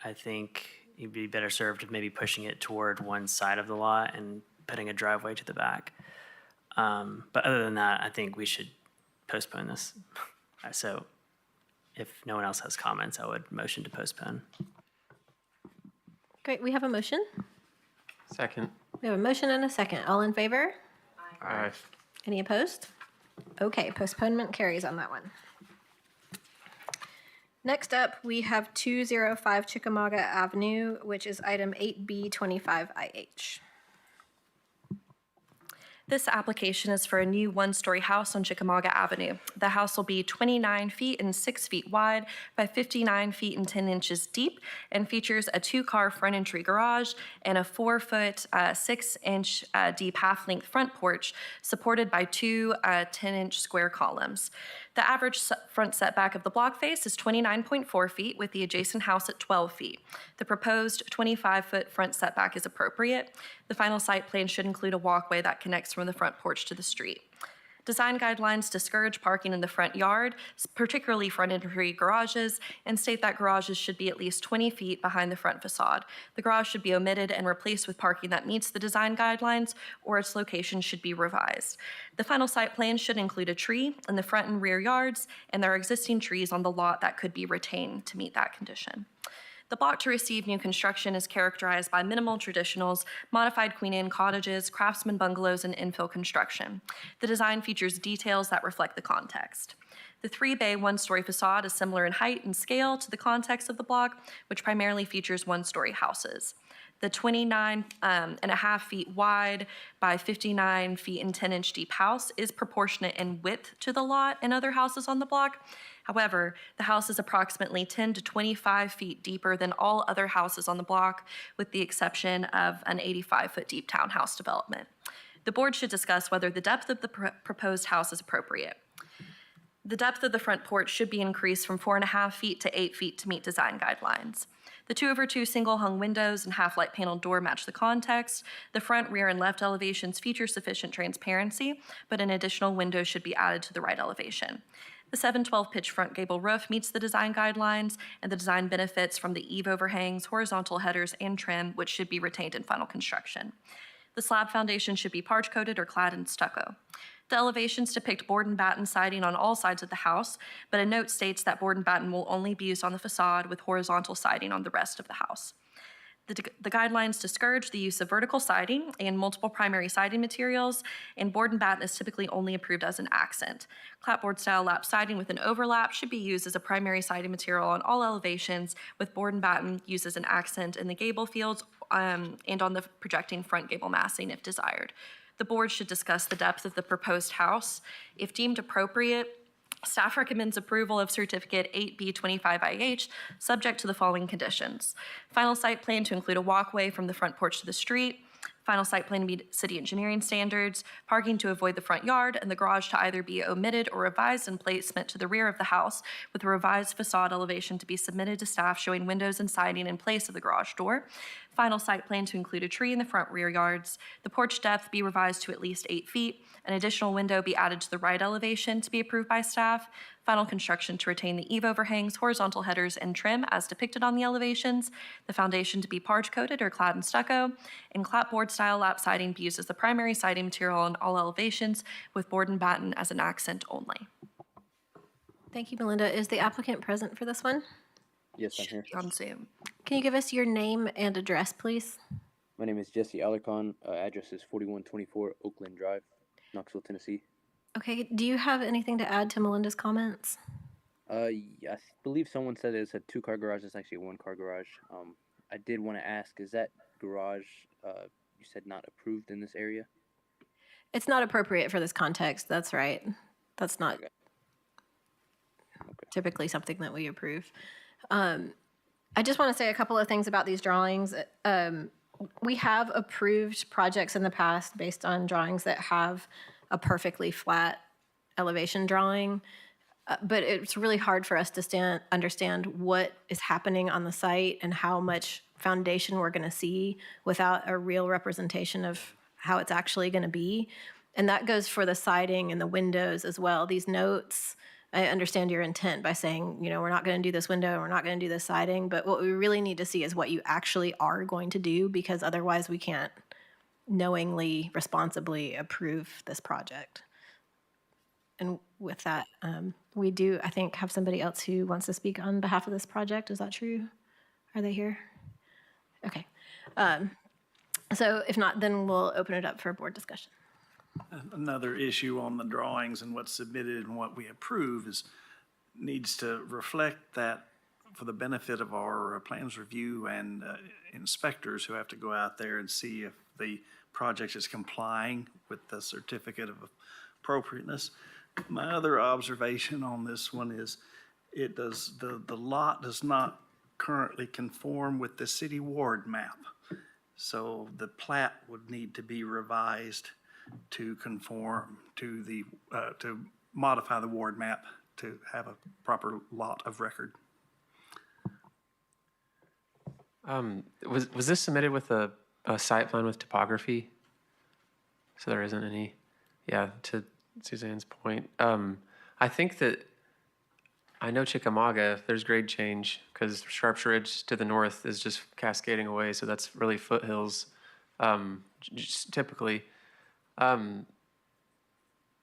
I think you'd be better served maybe pushing it toward one side of the lot and putting a driveway to the back. But other than that, I think we should postpone this. So if no one else has comments, I would motion to postpone. Great, we have a motion. Second. We have a motion and a second. All in favor? Aye. Any opposed? Okay, postponement carries on that one. Next up, we have 205 Chickamauga Avenue, which is item 8B25IH. This application is for a new one-story house on Chickamauga Avenue. The house will be 29 feet and 6 feet wide by 59 feet and 10 inches deep and features a 2-car front entry garage and a 4-foot, 6-inch deep half-length front porch supported by 2 10-inch square columns. The average front setback of the block face is 29.4 feet with the adjacent house at 12 feet. The proposed 25-foot front setback is appropriate. The final site plan should include a walkway that connects from the front porch to the street. Design guidelines discourage parking in the front yard, particularly front entry garages, and state that garages should be at least 20 feet behind the front facade. The garage should be omitted and replaced with parking that meets the design guidelines, or its location should be revised. The final site plan should include a tree in the front and rear yards, and there are existing trees on the lot that could be retained to meet that condition. The block to receive new construction is characterized by minimal traditionals, modified Queen Anne cottages, craftsman bungalows, and infill construction. The design features details that reflect the context. The 3-bay one-story facade is similar in height and scale to the context of the block, which primarily features one-story houses. The 29.5 feet wide by 59 feet and 10-inch deep house is proportionate in width to the lot and other houses on the block. However, the house is approximately 10 to 25 feet deeper than all other houses on the block, with the exception of an 85-foot deep townhouse development. The board should discuss whether the depth of the proposed house is appropriate. The depth of the front porch should be increased from 4.5 feet to 8 feet to meet design guidelines. The 2/2 single-hung windows and half-light paneled door match the context. The front, rear, and left elevations feature sufficient transparency, but an additional window should be added to the right elevation. The 7/12 pitch front gable roof meets the design guidelines, and the design benefits from the eave overhangs, horizontal headers, and trim, which should be retained in final construction. The slab foundation should be parch-coated or clad in stucco. The elevations depict board and batten siding on all sides of the house, but a note states that board and batten will only be used on the facade with horizontal siding on the rest of the house. The guidelines discourage the use of vertical siding and multiple primary siding materials, and board and batten is typically only approved as an accent. Clapboard style lap siding with an overlap should be used as a primary siding material on all elevations, with board and batten used as an accent in the gable fields and on the projecting front gable massing if desired. The board should discuss the depth of the proposed house. If deemed appropriate, staff recommends approval of certificate 8B25IH, subject to the following conditions. Final site plan to include a walkway from the front porch to the street. Final site plan to meet city engineering standards. Parking to avoid the front yard, and the garage to either be omitted or revised in placement to the rear of the house, with a revised facade elevation to be submitted to staff showing windows and siding in place of the garage door. Final site plan to include a tree in the front rear yards. The porch depth be revised to at least 8 feet. An additional window be added to the right elevation to be approved by staff. Final construction to retain the eave overhangs, horizontal headers, and trim as depicted on the elevations. The foundation to be parch-coated or clad in stucco. And clapboard-style lap siding be used as the primary siding material on all elevations, with board and batten as an accent only. Thank you, Melinda. Is the applicant present for this one? Yes, I'm here. On Zoom. Can you give us your name and address, please? My name is Jesse Alarcon. Address is 4124 Oakland Drive, Knoxville, Tennessee. Okay, do you have anything to add to Melinda's comments? Yeah, I believe someone said it's a 2-car garage. It's actually a 1-car garage. I did want to ask, is that garage, you said not approved in this area? It's not appropriate for this context. That's right. That's not typically something that we approve. I just want to say a couple of things about these drawings. We have approved projects in the past based on drawings that have a perfectly flat elevation drawing, but it's really hard for us to understand what is happening on the site and how much foundation we're going to see without a real representation of how it's actually going to be. And that goes for the siding and the windows as well. These notes, I understand your intent by saying, you know, we're not going to do this window, we're not going to do this siding, but what we really need to see is what you actually are going to do, because otherwise we can't knowingly, responsibly approve this project. And with that, we do, I think, have somebody else who wants to speak on behalf of this project. Is that true? Are they here? Okay. So if not, then we'll open it up for board discussion. Another issue on the drawings and what's submitted and what we approve is needs to reflect that for the benefit of our plans review and inspectors who have to go out there and see if the project is complying with the certificate of appropriateness. My other observation on this one is the lot does not currently conform with the city ward map. So the plat would need to be revised to conform to to modify the ward map to have a proper lot of record. Was this submitted with a site plan with topography? So there isn't any, yeah, to Suzanne's point. I think that, I know Chickamauga, there's grade change because Sharps Ridge to the north is just cascading away, so that's really foothills, just typically.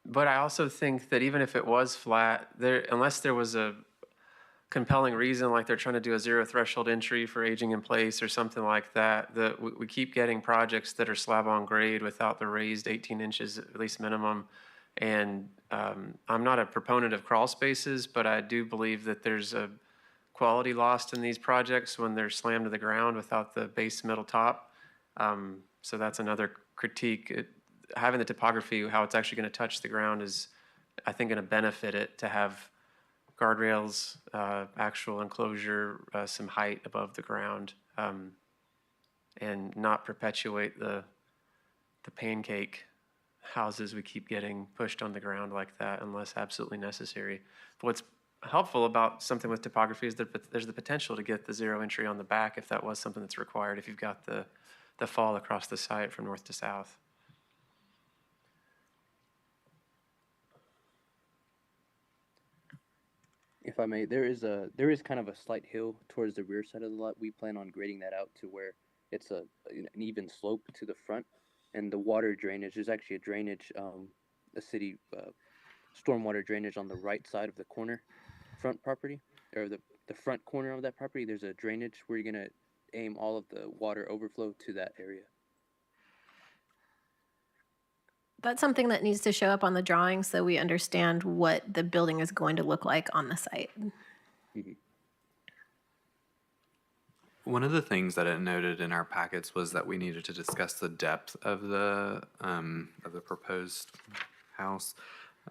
But I also think that even if it was flat, unless there was a compelling reason, like they're trying to do a zero threshold entry for aging in place or something like that, we keep getting projects that are slab on grade without the raised 18 inches, at least minimum. And I'm not a proponent of crawl spaces, but I do believe that there's a quality lost in these projects when they're slammed to the ground without the base, middle, top. So that's another critique. Having the topography, how it's actually going to touch the ground is, I think, going to benefit it to have guardrails, actual enclosure, some height above the ground, and not perpetuate the pancake houses we keep getting pushed on the ground like that unless absolutely necessary. But what's helpful about something with topography is that there's the potential to get the zero entry on the back if that was something that's required, if you've got the fall across the site from north to south. If I may, there is kind of a slight hill towards the rear side of the lot. We plan on grading that out to where it's an even slope to the front, and the water drainage, there's actually a drainage, a city stormwater drainage on the right side of the front property, or the front corner of that property. There's a drainage where you're gonna aim all of the water overflow to that area. That's something that needs to show up on the drawing so we understand what the building is going to look like on the site. Mm-hmm. One of the things that it noted in our packets was that we needed to discuss the depth of the proposed house.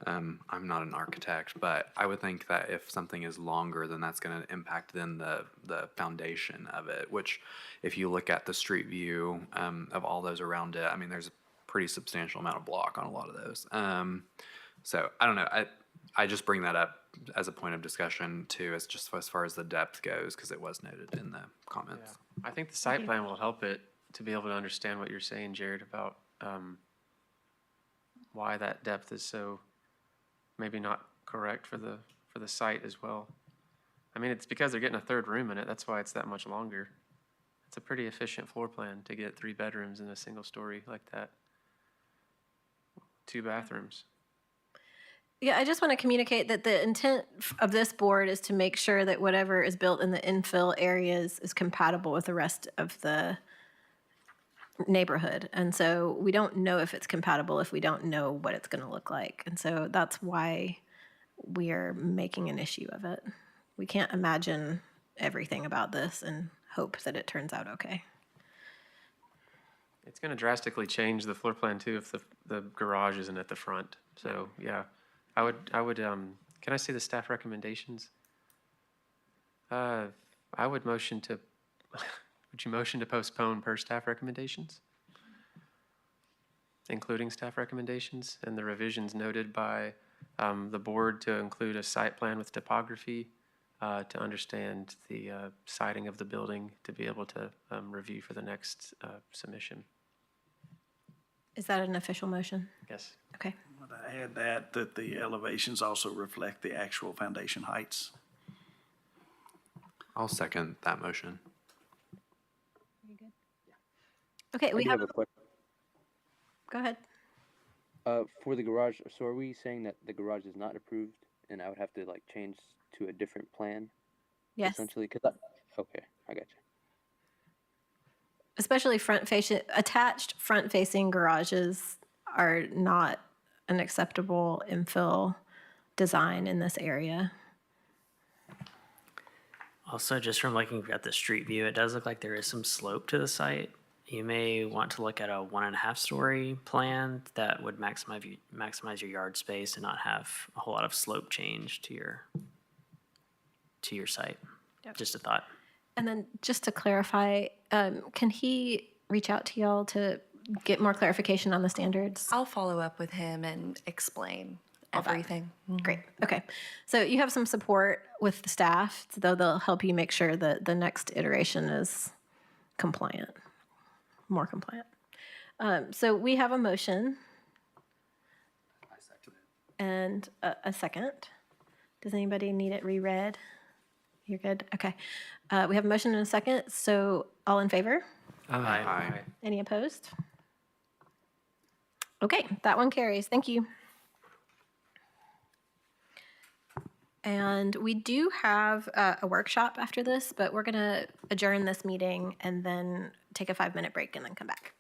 I'm not an architect, but I would think that if something is longer, then that's going to impact then the foundation of it, which if you look at the street view of all those around it, I mean, there's a pretty substantial amount of block on a lot of those. So I don't know. I just bring that up as a point of discussion too, as far as the depth goes, because it was noted in the comments. Yeah. I think the site plan will help it to be able to understand what you're saying, Jared, about why that depth is so maybe not correct for the site as well. I mean, it's because they're getting a third room in it. That's why it's that much longer. It's a pretty efficient floor plan to get 3 bedrooms in a single story like that. 2 bathrooms. Yeah, I just want to communicate that the intent of this board is to make sure that whatever is built in the infill areas is compatible with the rest of the neighborhood. And so we don't know if it's compatible if we don't know what it's going to look like. And so that's why we are making an issue of it. We can't imagine everything about this and hope that it turns out okay. It's going to drastically change the floor plan too if the garage isn't at the front. So yeah, I would. Can I see the staff recommendations? I would motion to. Would you motion to postpone per staff recommendations, including staff recommendations and the revisions noted by the board to include a site plan with topography, to understand the siding of the building to be able to review for the next submission. Is that an official motion? Yes. Okay. Would I add that the elevations also reflect the actual foundation heights? I'll second that motion. Okay, we I do have have a question. Go ahead. For the garage, so are we saying that the garage is not approved and I would have to like change to a different plan? Yes. Essentially, okay, I got you. Especially attached front-facing garages are not an acceptable infill design in this area. Also, just from looking at the street view, it does look like there is some slope to the site. You may want to look at a 1.5 story plan that would maximize your yard space and not have a whole lot of slope change to your site. Yep. Just a thought. And then just to clarify, can he reach out to y'all to get more clarification on the standards? I'll follow up with him and explain All that. everything. Great. Okay. So you have some support with the staff, though they'll help you make sure that the next iteration is compliant, more compliant. So we have a motion and a second. Does anybody need it reread? You're good? Okay. We have a motion and a second. So all in favor? Aye. Any opposed? Okay, that one carries. Thank you. And we do have a workshop after this, but we're going to adjourn this meeting and then take a 5-minute break and then come back.